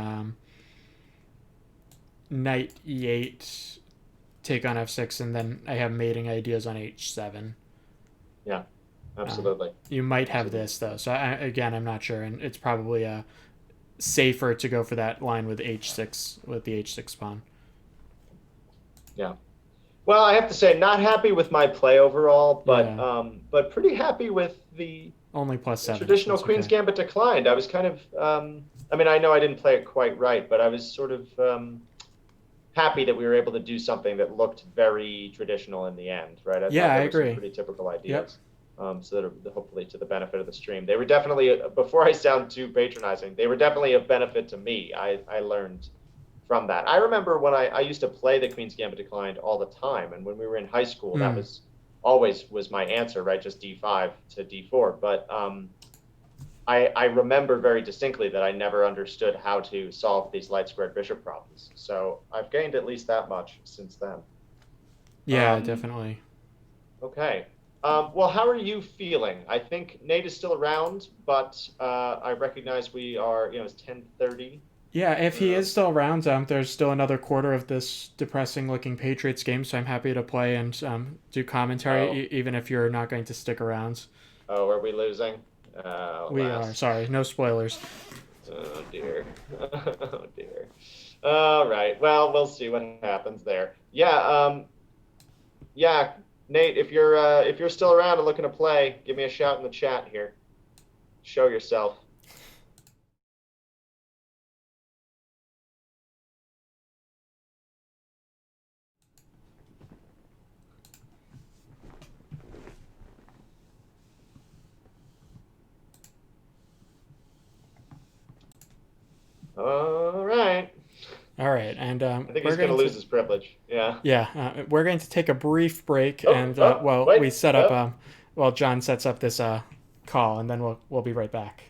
knight e8, take on f6, and then I have mating ideas on h7. Yeah. Um, Absolutely. you might have Absolutely. this though, so again, I'm not sure, and it's probably safer to go for that line with h6 with the h6 pawn. Yeah. Well, I have to say, not happy with my play overall, but Yeah, pretty happy with the only +7. traditional That's Queen's okay. Gambit declined. I was kind of, I mean, I know I didn't play it quite right, but I was sort of happy that we were able to do something that looked very traditional in the end, right? I Yeah, thought I there were some agree. pretty typical Yep. ideas. So that hopefully to the benefit of the stream. They were definitely, before I sound too patronizing, they were definitely of benefit to me. I learned from that. I remember when I used to play the Queen's Gambit declined all the time, and when we were in high school, that Mm. was always was my answer, right? Just d5 to d4. But I remember very distinctly that I never understood how to solve these light squared bishop problems. So I've gained at least that much since then. Yeah, Um, definitely. okay. Well, how are you feeling? I think Nate is still around, but I recognize we are, it's 10:30. Yeah, if he is Um, still around, there's still another quarter of this depressing-looking Patriots game, so I'm happy to play and do commentary, oh, even if you're not going to stick around. oh, are we losing? We are. Alas. Sorry, no spoilers. Oh dear. Oh dear. All right. Well, we'll see what happens there. Yeah. Yeah. Nate, if you're still around and looking to play, give me a shout in the chat here. Show yourself. All right. All right, and I think he's going to lose his privilege. Yeah. Yeah, we're going to take a brief break, Oh, and oh, while wait, we set up, oh. while John sets up this call, and then we'll be right back.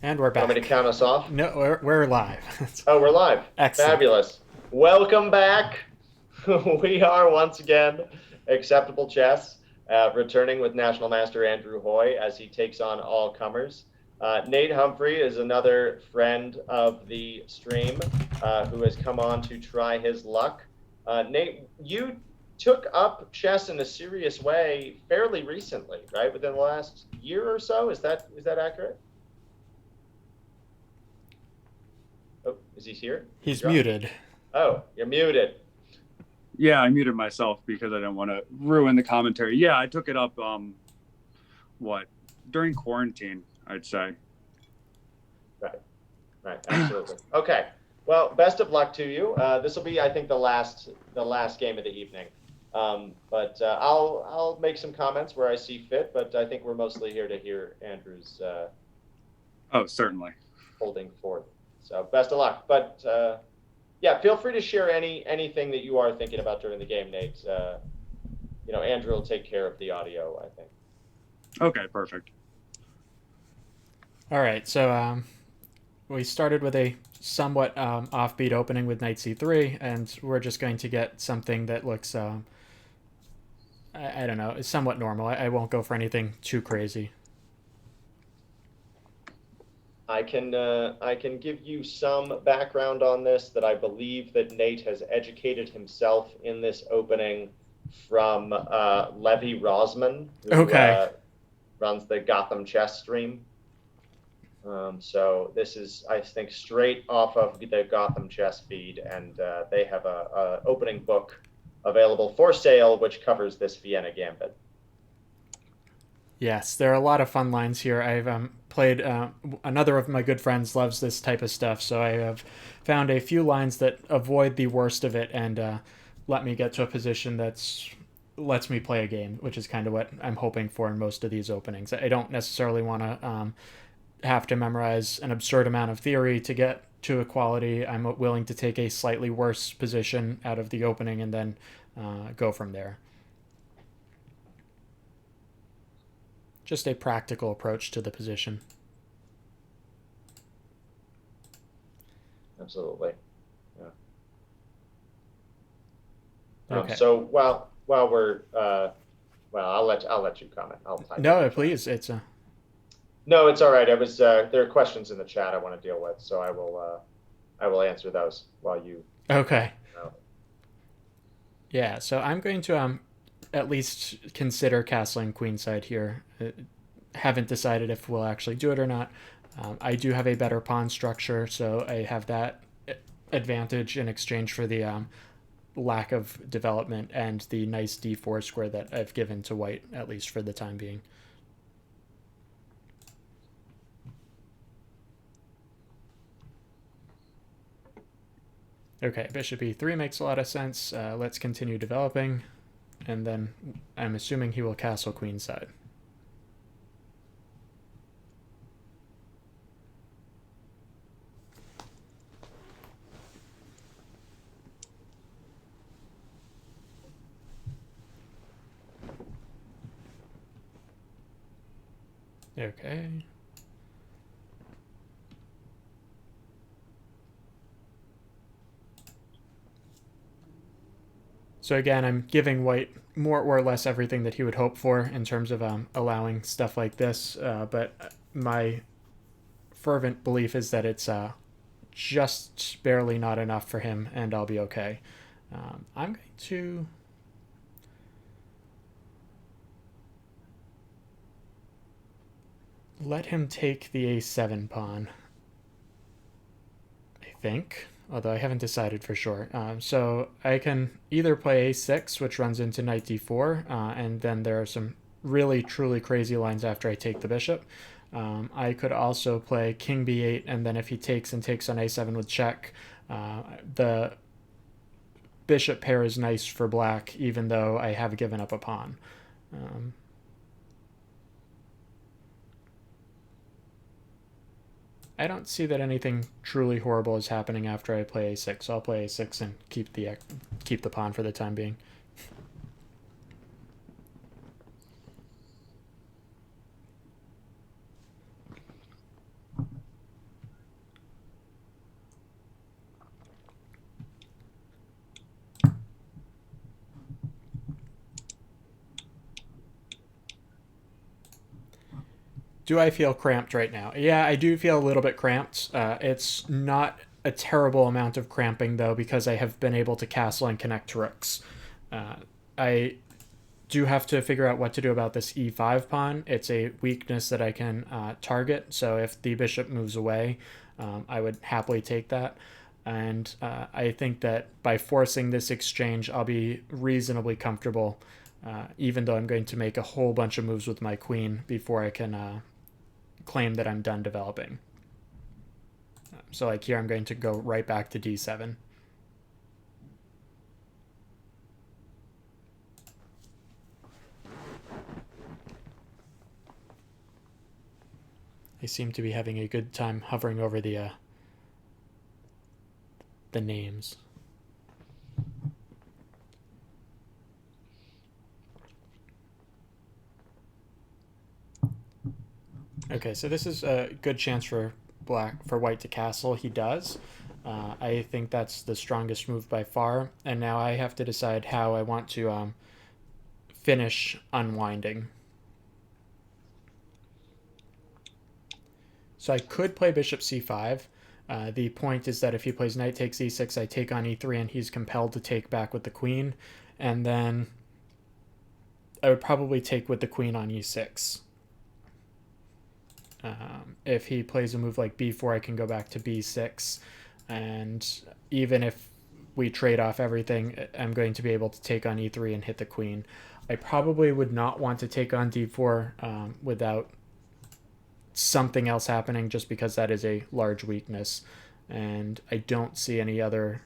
And we're back. Want me to count us off? No, we're live. Oh, we're live. Excellent. Fabulous. Welcome back. We are once again Acceptable Chess. returning with National Master Andrew Hoy as he takes on all comers. Nate Humphrey is another friend of the stream who has come on to try his luck. Nate, you took up chess in a serious way fairly recently, right? Within the last year or so. Is that accurate? Oh, is he here? He's muted. Oh, you're muted. Yeah, I muted myself because I didn't want to ruin the commentary. Yeah, I took it up, during quarantine, I'd say. Right, absolutely. Okay, well, best of luck to you. This will be, I think, the last game of the evening. But I'll make some comments where I see fit, but I think we're mostly here to hear Andrew's Oh, certainly. holding forth. So best of luck. But yeah, feel free to share anything that you are thinking about during the game, Nate. Andrew will take care of the audio, I think. Okay, perfect. All right, so we started with a somewhat offbeat opening with knight c3, and we're just going to get something that looks, I don't know, is somewhat normal. I won't go for anything too crazy. I can give you some background on this, that I believe that Nate has educated himself in this opening from Levi Rosman, who runs the Gotham Chess stream. So this is, I think, straight off of the Gotham Chess feed, and they have a opening book available for sale, which covers this Vienna Gambit. Yes, there are a lot of fun lines here. I've played, another of my good friends loves this type of stuff, so I have found a few lines that avoid the worst of it and let me get to a position that's lets me play a game, which is kind of what I'm hoping for in most of these openings. I don't necessarily want to have to memorize an absurd amount of theory to get to equality. I'm willing to take a slightly worse position out of the opening and then go from there. Just a practical approach to the position. Absolutely. Yeah. Okay. So while we're I'll let you comment. I'll type. No, please. It's a. No, it's all right. I was there are questions in the chat I want to deal with, so I will answer those while you. Okay. Yeah. So I'm going to at least consider castling queenside here. Haven't decided if we'll actually do it or not. I do have a better pawn structure, so I have that advantage in exchange for the lack of development and the nice d4 square that I've given to white, at least for the time being. Okay, bishop e3 makes a lot of sense. Let's continue developing, and then I'm assuming he will castle queenside. Okay. So again, I'm giving white more or less everything that he would hope for in terms of allowing stuff like this, but my fervent belief is that it's just barely not enough for him, and I'll be okay. I'm going to... let him take the a7 pawn, I think, although I haven't decided for sure. So I can either play a6, which runs into knight d4, and then there are some really, truly crazy lines after I take the bishop. I could also play king b8, and then if he takes and takes on a7 with check, the bishop pair is nice for black, even though I have given up a pawn. I don't see that anything truly horrible is happening after I play a6, so I'll play a6 and keep the pawn for the time being. Do I feel cramped right now? Yeah, I do feel a little bit cramped. It's not a terrible amount of cramping, though, because I have been able to castle and connect to rooks. I do have to figure out what to do about this e5 pawn. It's a weakness that I can target, so if the bishop moves away, I would happily take that. And I think that by forcing this exchange, I'll be reasonably comfortable, even though I'm going to make a whole bunch of moves with my queen before I can claim that I'm done developing. So like here, I'm going to go right back to d7. I seem to be having a good time hovering over the names. Okay, so this is a good chance for white to castle. He does. I think that's the strongest move by far, and now I have to decide how I want to finish unwinding. So I could play bishop c5. The point is that if he plays knight takes e6, I take on e3, and he's compelled to take back with the queen. And then I would probably take with the queen on e6. If he plays a move like b4, I can go back to b6. And even if we trade off everything, I'm going to be able to take on e3 and hit the queen. I probably would not want to take on d4 without something else happening, just because that is a large weakness, and I don't see any other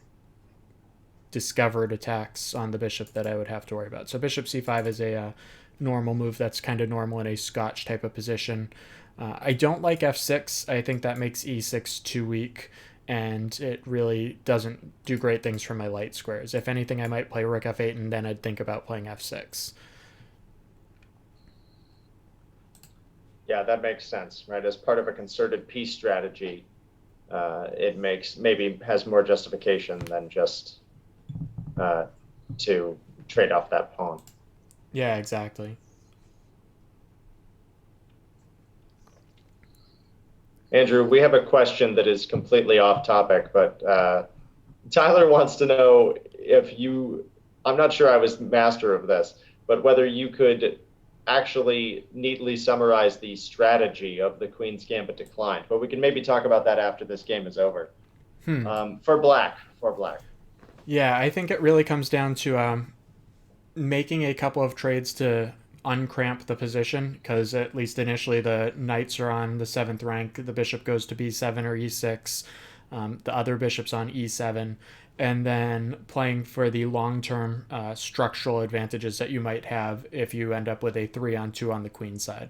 discovered attacks on the bishop that I would have to worry about. So bishop c5 is a normal move that's kind of normal in a Scotch type of position. I don't like f6. I think that makes e6 too weak, and it really doesn't do great things for my light squares. If anything, I might play rook f8, and then I'd think about playing f6. Yeah, that makes sense, right? As part of a concerted peace strategy, it maybe has more justification than just to trade off that pawn. Yeah, exactly. Andrew, we have a question that is completely off topic, but Tyler wants to know if you, I'm not sure I was master of this, but whether you could actually neatly summarize the strategy of the Queen's Gambit declined. But we can maybe talk about that after this game is over. For black. Yeah, I think it really comes down to making a couple of trades to uncramp the position, because at least initially the knights are on the 7th rank, the bishop goes to b7 or e6, the other bishop's on e7, and then playing for the long-term structural advantages that you might have if you end up with a 3-on-2 on the queen side.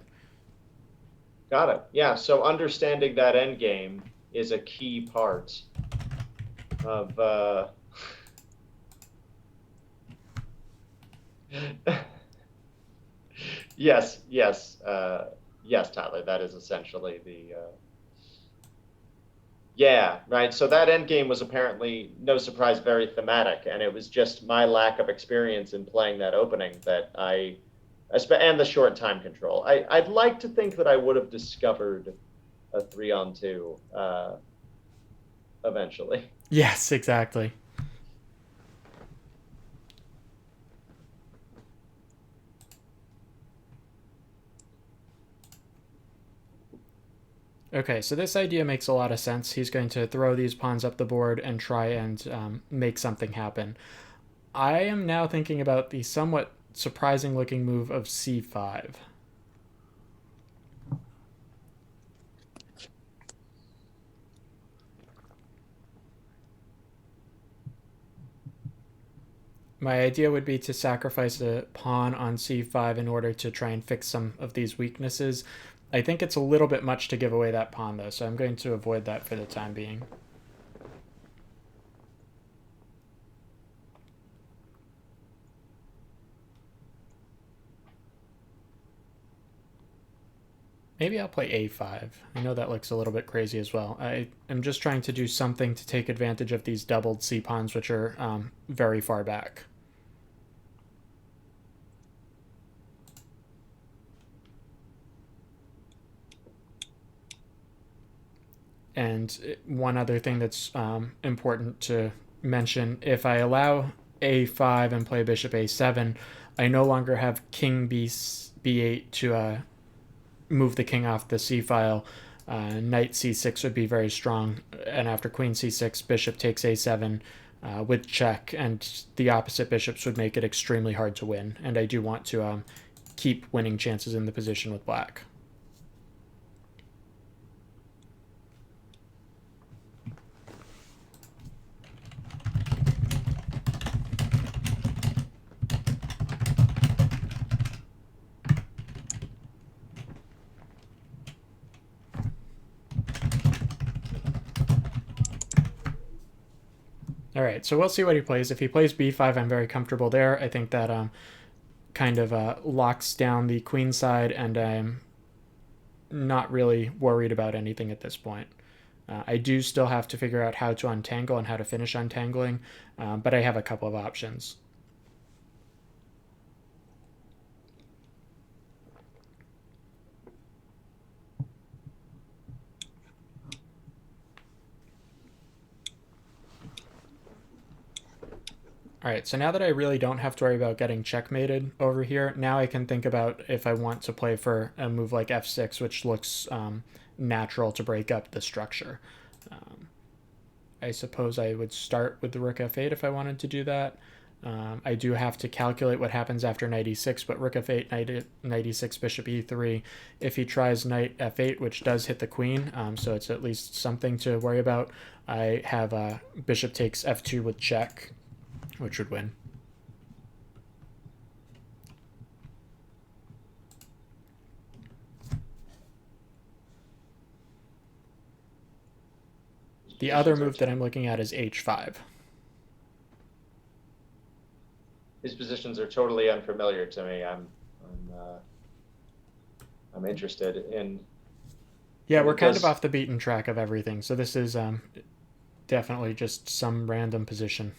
Got it. Yeah, so understanding that endgame is a key part of yes, Tyler, that is essentially the yeah, right. So that endgame was apparently, no surprise, very thematic, and it was just my lack of experience in playing that opening that and the short time control. I'd like to think that I would have discovered a 3-on-2 eventually. Yes, exactly. Okay, so this idea makes a lot of sense. He's going to throw these pawns up the board and try and make something happen. I am now thinking about the somewhat surprising looking move of c5. My idea would be to sacrifice a pawn on c5 in order to try and fix some of these weaknesses. I think it's a little bit much to give away that pawn, though, so I'm going to avoid that for the time being. Maybe I'll play a5. I know that looks a little bit crazy as well. I am just trying to do something to take advantage of these doubled c-pawns, which are very far back. And one other thing that's important to mention, if I allow a5 and play bishop a7, I no longer have king b8 to move the king off the c file. Knight c6 would be very strong, and after queen c6, bishop takes a7 with check, and the opposite bishops would make it extremely hard to win. And I do want to keep winning chances in the position with black. All right, so we'll see what he plays. If he plays b5, I'm very comfortable there. I think that kind of locks down the queen side, and I'm not really worried about anything at this point. I do still have to figure out how to untangle and how to finish untangling, but I have a couple of options. All right, so now that I really don't have to worry about getting checkmated over here, now I can think about if I want to play for a move like f6, which looks natural to break up the structure. I suppose I would start with the rook f8 if I wanted to do that. I do have to calculate what happens after knight e6, but rook f8, knight e6, bishop e3. If he tries knight f8, which does hit the queen, so it's at least something to worry about, I have bishop takes f2 with check, which would win. The other move that I'm looking at is h5. These positions are totally unfamiliar to me. I'm interested in. Yeah, we're kind of off the beaten track of everything, so this is definitely just some random position.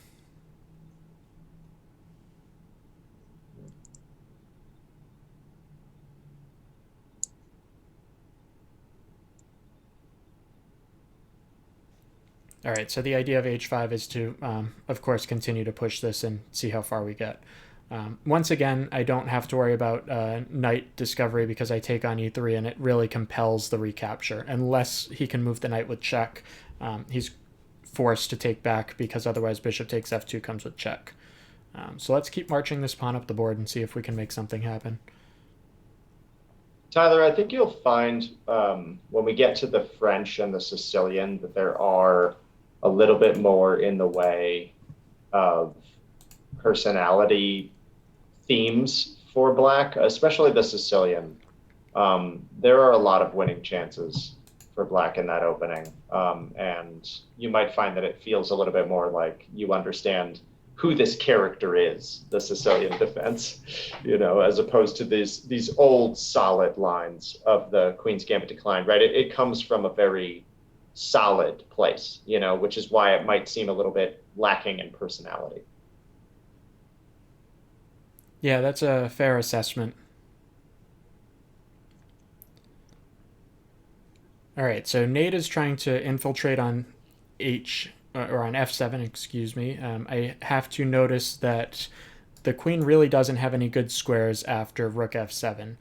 All right, so the idea of h5 is to, of course, continue to push this and see how far we get. Once again, I don't have to worry about knight discovery because I take on e3, and it really compels the recapture. Unless he can move the knight with check, he's forced to take back because otherwise bishop takes f2 comes with check. So let's keep marching this pawn up the board and see if we can make something happen. Tyler, I think you'll find when we get to the French and the Sicilian that there are a little bit more in the way of personality themes for black, especially the Sicilian. There are a lot of winning chances for black in that opening. And you might find that it feels a little bit more like you understand who this character is, the Sicilian defense, as opposed to these old solid lines of the Queen's Gambit Decline, right? It comes from a very solid place, which is why it might seem a little bit lacking in personality. Yeah, that's a fair assessment. All right, so Nate is trying to infiltrate on or on f7, excuse me. I have to notice that the queen really doesn't have any good squares after rook f7.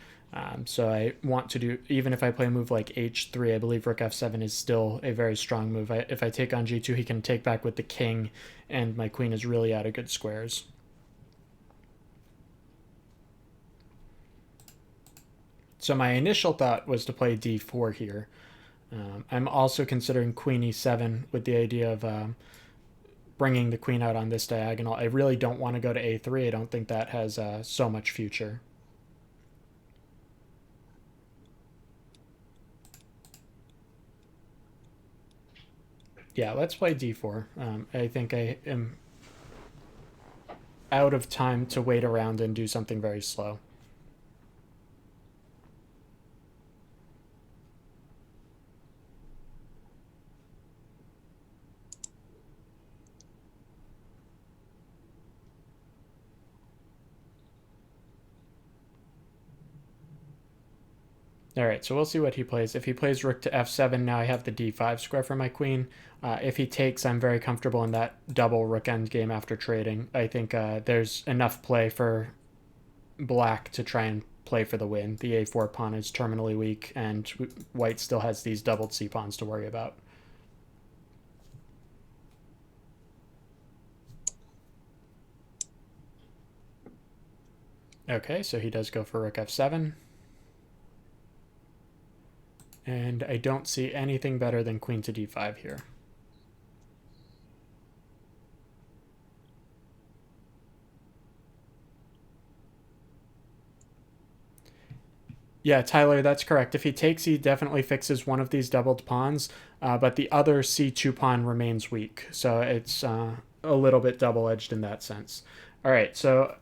So I want to do, even if I play a move like h3, I believe rook f7 is still a very strong move. If I take on g2, he can take back with the king, and my queen is really out of good squares. So my initial thought was to play d4 here. I'm also considering queen e7 with the idea of bringing the queen out on this diagonal. I really don't want to go to a3. I don't think that has so much future. Yeah, let's play d4. I think I am out of time to wait around and do something very slow. All right, so we'll see what he plays. If he plays rook to f7, now I have the d5 square for my queen. If he takes, I'm very comfortable in that double rook endgame after trading. I think there's enough play for black to try and play for the win. The a4 pawn is terminally weak, and white still has these doubled c pawns to worry about. Okay, so he does go for rook f7. And I don't see anything better than queen to d5 here. Yeah, Tyler, that's correct. If he takes, he definitely fixes one of these doubled pawns, but the other c2 pawn remains weak. So it's a little bit double-edged in that sense. All right, so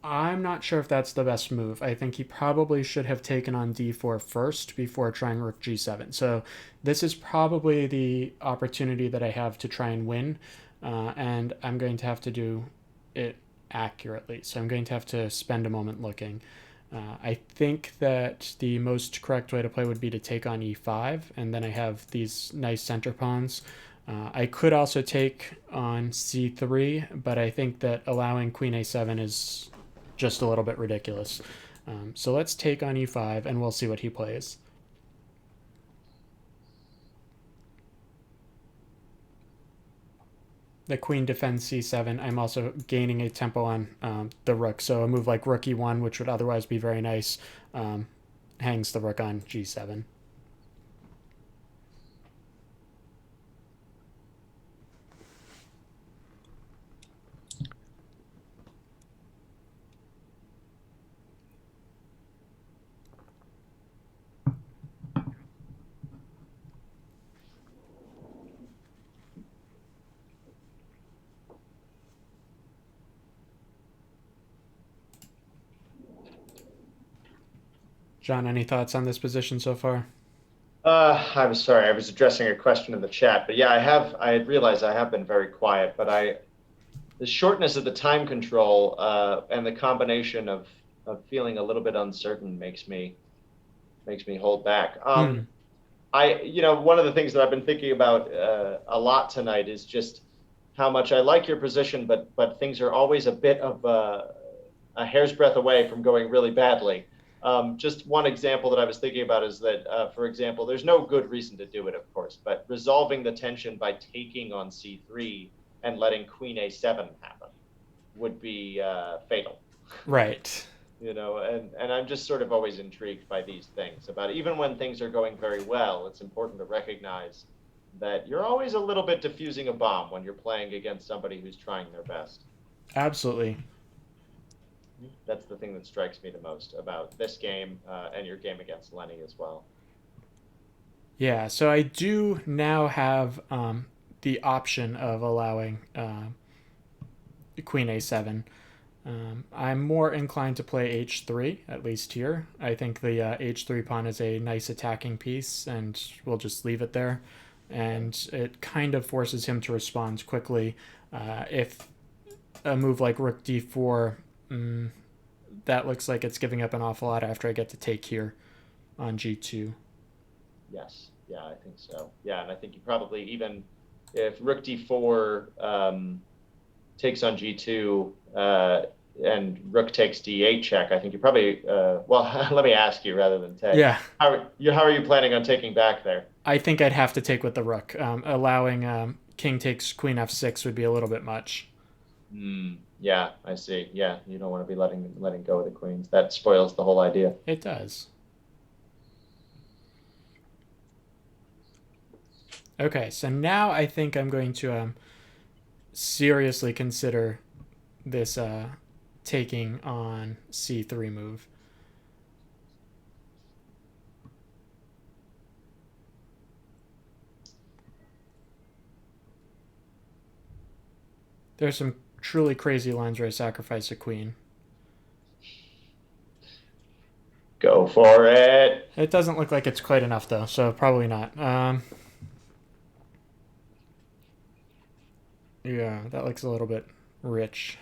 I'm not sure if that's the best move. I think he probably should have taken on d4 first before trying rook g7. So this is probably the opportunity that I have to try and win, and I'm going to have to do it accurately. So I'm going to have to spend a moment looking. I think that the most correct way to play would be to take on e5, and then I have these nice center pawns. I could also take on c3, but I think that allowing queen a7 is just a little bit ridiculous. So let's take on e5, and we'll see what he plays. The queen defends c7. I'm also gaining a tempo on the rook, so a move like rook e1, which would otherwise be very nice, hangs the rook on g7. John, any thoughts on this position so far? I was sorry, I was addressing a question in the chat, but yeah, I had realized I have been very quiet, but the shortness of the time control and the combination of feeling a little bit uncertain makes me hold back. One of the things that I've been thinking about a lot tonight is just how much I like your position, but things are always a bit of a hair's breadth away from going really badly. Just one example that I was thinking about is that, for example, there's no good reason to do it, of course, but resolving the tension by taking on c3 and letting queen a7 happen would be fatal. Right. And I'm just sort of always intrigued by these things about even when things are going very well, it's important to recognize that you're always a little bit diffusing a bomb when you're playing against somebody who's trying their best. Absolutely. That's the thing that strikes me the most about this game and your game against Lenny as well. Yeah, so I do now have the option of allowing queen a7. I'm more inclined to play h3, at least here. I think the h3 pawn is a nice attacking piece, and we'll just leave it there. And it kind of forces him to respond quickly. If a move like rook d4, that looks like it's giving up an awful lot after I get to take here on g2. Yes, yeah, I think so. Yeah, and I think you probably, even if rook d4 takes on g2 and rook takes d8 check, I think you probably, well, let me ask you rather than take. Yeah. How are you planning on taking back there? I think I'd have to take with the rook. Allowing king takes queen f6 would be a little bit much. Yeah, I see. Yeah, you don't want to be letting go of the queens. That spoils the whole idea. It does. Okay, so now I think I'm going to seriously consider this taking on c3 move. There's some truly crazy lines where I sacrifice a queen. Go for it. It doesn't look like it's quite enough, though, so probably not. Yeah, that looks a little bit rich.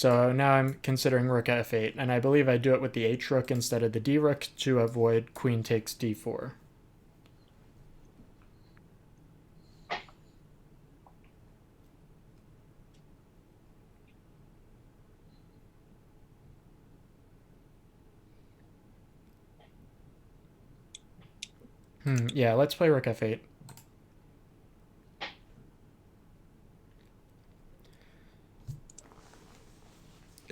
So now I'm considering rook f8, and I believe I do it with the h rook instead of the d rook to avoid queen takes d4. Yeah, let's play rook f8.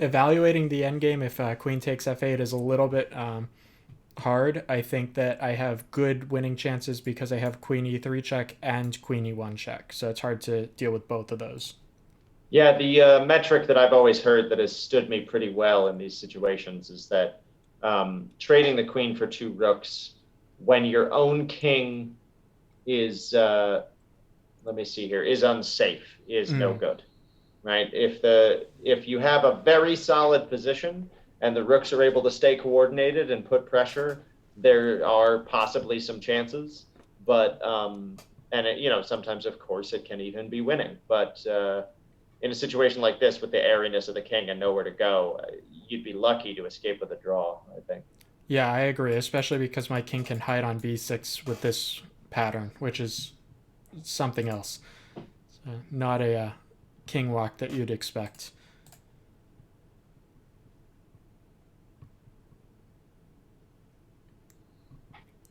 Evaluating the endgame if queen takes f8 is a little bit hard. I think that I have good winning chances because I have queen e3 check and queen e1 check. So it's hard to deal with both of those. Yeah, the metric that I've always heard that has stood me pretty well in these situations is that trading the queen for 2 rooks when your own king is, let me see here, is unsafe is no good, right? If you have a very solid position and the rooks are able to stay coordinated and put pressure, there are possibly some chances, but sometimes of course it can even be winning, but in a situation like this with the airiness of the king and nowhere to go, you'd be lucky to escape with a draw, I think. Yeah, I agree, especially because my king can hide on b6 with this pattern, which is something else. Not a king walk that you'd expect.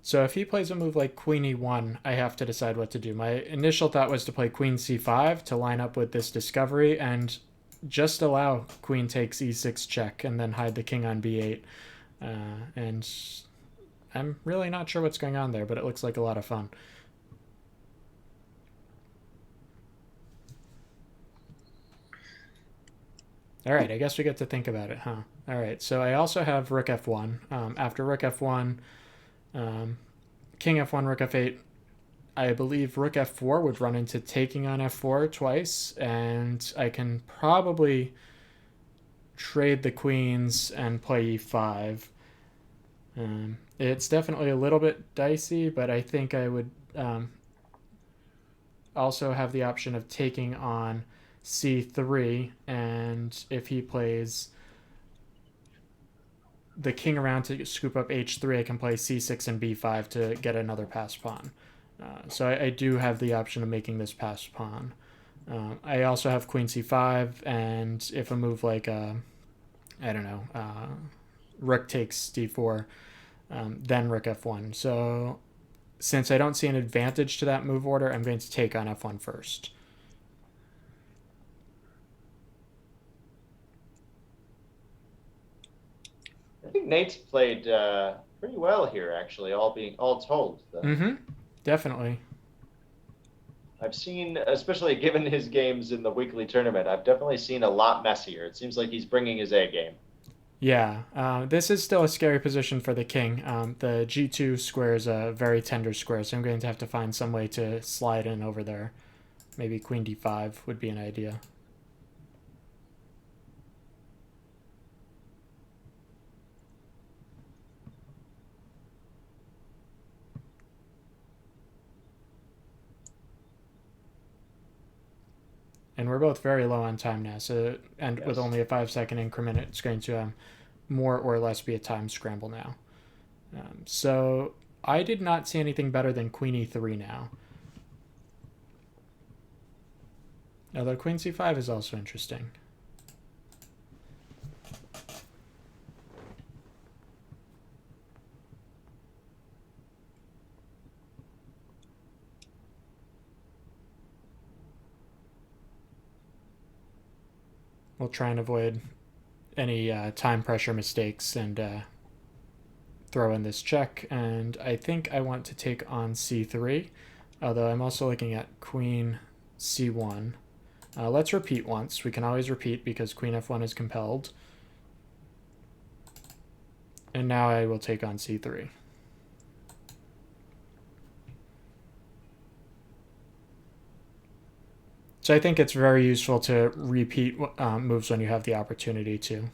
So if he plays a move like queen e1, I have to decide what to do. My initial thought was to play queen c5 to line up with this discovery and just allow queen takes e6 check and then hide the king on b8. And I'm really not sure what's going on there, but it looks like a lot of fun. All right, I guess we get to think about it, huh? All right, so I also have rook f1. After rook f1, king f1, rook f8, I believe rook f4 would run into taking on f4 twice, and I can probably trade the queens and play e5. It's definitely a little bit dicey, but I think I would also have the option of taking on c3, and if he plays the king around to scoop up h3, I can play c6 and b5 to get another passed pawn. So I do have the option of making this passed pawn. I also have queen c5, and if a move like, rook takes d4, then rook f1. So since I don't see an advantage to that move order, I'm going to take on f1 first. I think Nate's played pretty well here, actually, all told. Definitely. I've seen, especially given his games in the weekly tournament, I've definitely seen a lot messier. It seems like he's bringing his A game. Yeah, this is still a scary position for the king. The g2 square is a very tender square, so I'm going to have to find some way to slide in over there. Maybe queen d5 would be an idea. And we're both very low on time now, and with only a 5-second increment, it's going to more or less be a time scramble now. So I did not see anything better than queen e3 now. Although queen c5 is also interesting. We'll try and avoid any time pressure mistakes and throw in this check. And I think I want to take on c3, although I'm also looking at queen c1. Let's repeat once. We can always repeat because queen f1 is compelled. And now I will take on c3. So I think it's very useful to repeat moves when you have the opportunity to.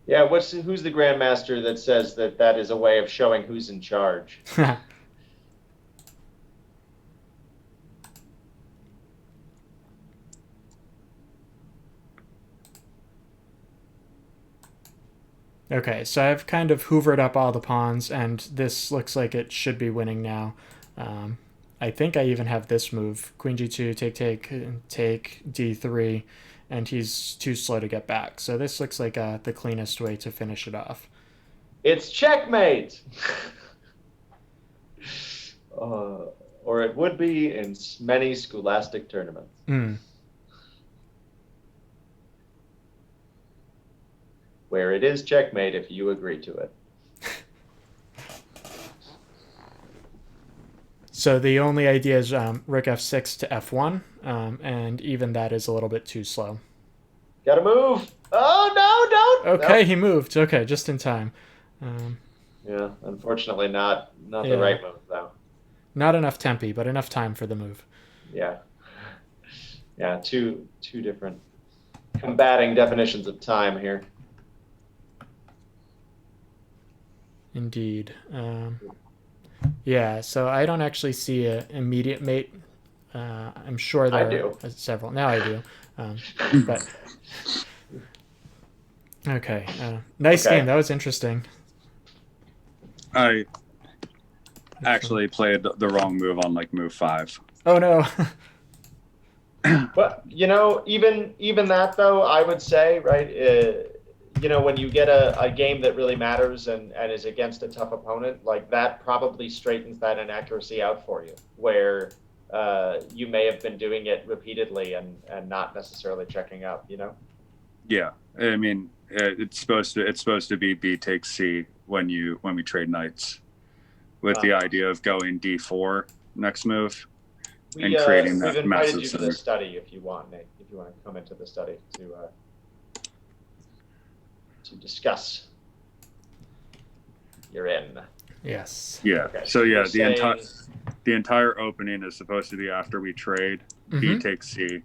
Yeah, who's the grandmaster that says that is a way of showing who's in charge? Okay, so I've kind of hoovered up all the pawns, and this looks like it should be winning now. I think I even have this move: Queen G2, take D3, and he's too slow to get back. So this looks like the cleanest way to finish it off. It's checkmate. Or it would be in many scholastic tournaments. Mm. Where it is checkmate if you agree to it. So the only idea is rook f6 to f1, and even that is a little bit too slow. Gotta move. Oh, no, don't. Okay, Nope. he moved. Okay, just in time. Yeah, unfortunately not Yeah. the right move, though. Not enough tempi, but enough time for the move. Yeah. Yeah, two different combating definitions of time here. Indeed. Yeah, so I don't actually see an immediate mate. I'm sure there do. are several. Now I do. But okay. Nice Okay. game. That was interesting. I actually played the wrong move on like move 5. Oh no. But even that though, I would say, right? When you get a game that really matters and is against a tough opponent, like that probably straightens that inaccuracy out for you, where you may have been doing it repeatedly and not necessarily checking up. Yeah, I mean it's supposed to be B takes C when we trade knights, with the idea of going D4 next move and creating that we've invited massive you to center. the study if you want, Nate. If you want to come into the study to discuss. You're in. Yes. Yeah. Okay, So yeah, you're the entire opening is supposed to be after we trade B Mhm. takes C,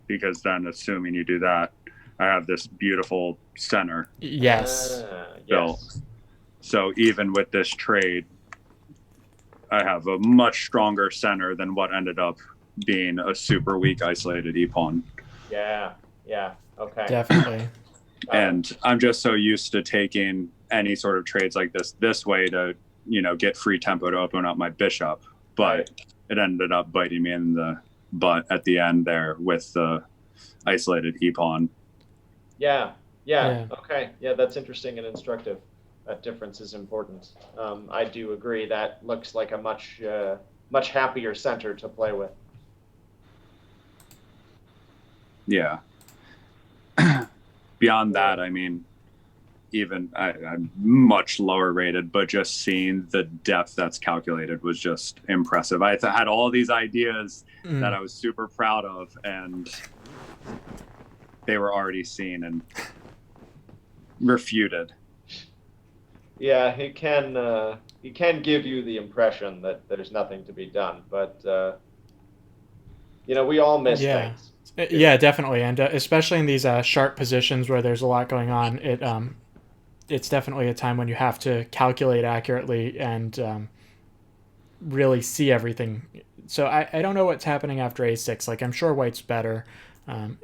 because then assuming you do that, I have this beautiful center Yes. built. Yes. So even with this trade, I have a much stronger center than what ended up being a super weak isolated e-pawn. Yeah. Okay. Definitely. And I'm just so used to taking any sort of trades like this way to, get free tempo to open up my bishop. But it ended up biting me in the butt at the end there with the isolated e-pawn. Yeah. Yeah. Okay. Yeah, that's interesting and instructive. That difference is important. I do agree. That looks like a much happier center to play with. Yeah. Beyond that, I mean, even I'm much lower rated, but just seeing the depth that's calculated was just impressive. I had all these ideas that I was super proud of, and they were already seen and refuted. Yeah, he can give you the impression that there's nothing to be done, but we all miss things. Yeah, definitely, and especially in these sharp positions where there's a lot going on, it's definitely a time when you have to calculate accurately and really see everything. So I don't know what's happening after a6. Like, I'm sure white's better.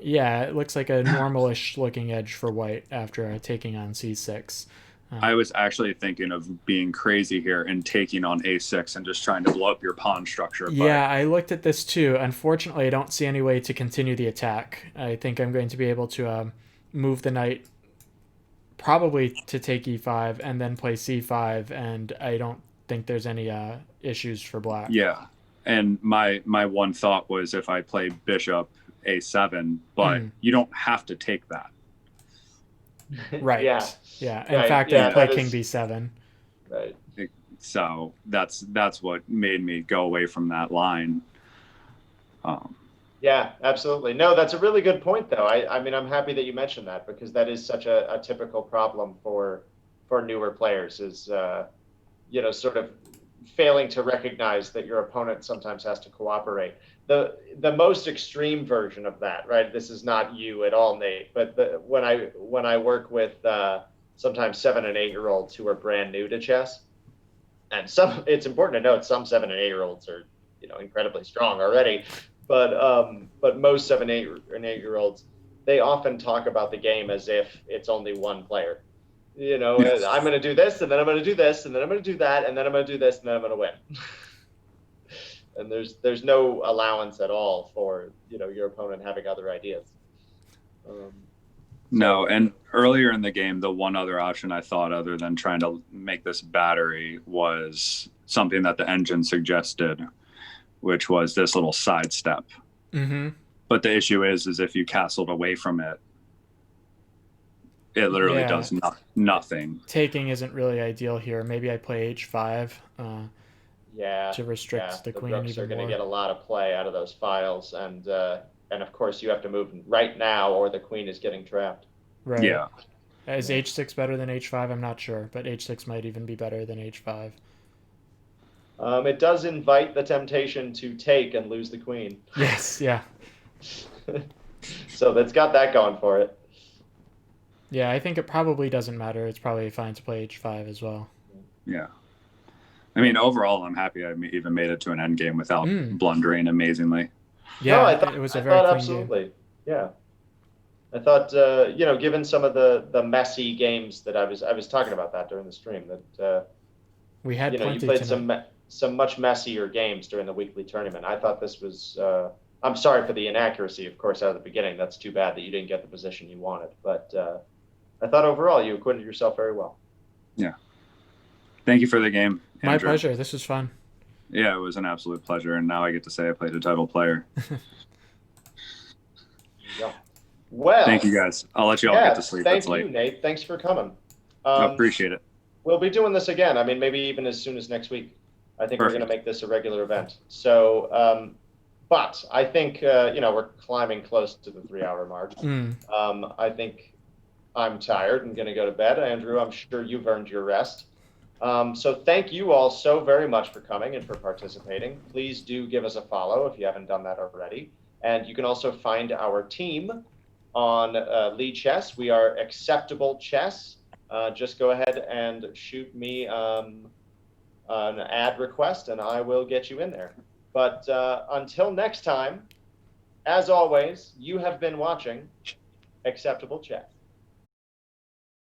Yeah, it looks like a normalish looking edge for white after taking on c6. I was actually thinking of being crazy here and taking on a6 and just trying to blow up your pawn structure. But Yeah, I looked at this too. Unfortunately, I don't see any way to continue the attack. I think I'm going to be able to move the knight probably to take e5 and then play c5, and I don't think there's any issues for black. Yeah, and my one thought was if I play bishop a7, but you don't have to take that. Right. Yeah. Yeah. In Right, fact, yeah, I play that king is- b7. Right. So that's what made me go away from that line. Yeah, absolutely. No, that's a really good point, though. I mean, I'm happy that you mentioned that, because that is such a typical problem for newer players is, sort of failing to recognize that your opponent sometimes has to cooperate. The most extreme version of that, right? This is not you at all, Nate, but when I work with sometimes 7 and 8 year olds who are brand new to chess, and it's important to note some 7 and 8 year olds are incredibly strong already, but most 7, 8 and 8 year olds, they often talk about the game as if it's only one player. You know, Yes. I'm going to do this, and then I'm going to do this, and then I'm going to do that, and then I'm going to do this, and then I'm going to win. And there's no allowance at all for, you know, your opponent having other ideas. No, and earlier in the game, the one other option I thought, other than trying to make this battery, was something that the engine suggested, which was this little sidestep. Mm-hmm. But the issue is if you castled away from it, it literally Yeah. does nothing. Taking isn't really ideal here. Maybe I play h5 Yeah. to restrict Yeah, the queen rooks are even going to more. get a lot of play out of those files, and of course you have to move right now, or the queen is getting trapped. Right. Yeah. Is h6 better than h5? I'm not sure, but h6 might even be better than h5. It does invite the temptation to take and lose the queen. Yes, yeah. So that's got that going for it. Yeah, I think it probably doesn't matter. It's probably fine to play h5 as well. Yeah. I mean, overall, I'm happy I even made it to an end game without blundering amazingly. Yeah, No, I thought, it was a I very thought clean absolutely. game. Yeah. I thought, you know, given some of the messy games that I was talking about that during the stream, that We had you know, you plenty played tonight. some much messier games during the weekly tournament. I thought this was. I'm sorry for the inaccuracy, of course, out of the beginning. That's too bad that you didn't get the position you wanted. But I thought overall you acquitted yourself very well. Yeah. Thank you for the game, My Andrew. pleasure. This was fun. Yeah, it was an absolute pleasure, and now I get to say I played a title player. Yeah. Well, Thank you, guys. I'll let you all get to sleep. Thank It's late. you, Nate. Thanks for coming. I appreciate it. We'll be doing this again. I mean, maybe even as soon as next week. I think we're Perfect. going to make this a regular event. So, but I think, you know, we're climbing close to the 3-hour mark. I think I'm tired and going to go to bed. Andrew, I'm sure you've earned your rest. So thank you all so very much for coming and for participating. Please do give us a follow if you haven't done that already. And you can also find our team on Lead Chess. We are Acceptable Chess. Just go ahead and shoot me an ad request, and I will get you in there. But until next time, as always, you have been watching Acceptable Chess.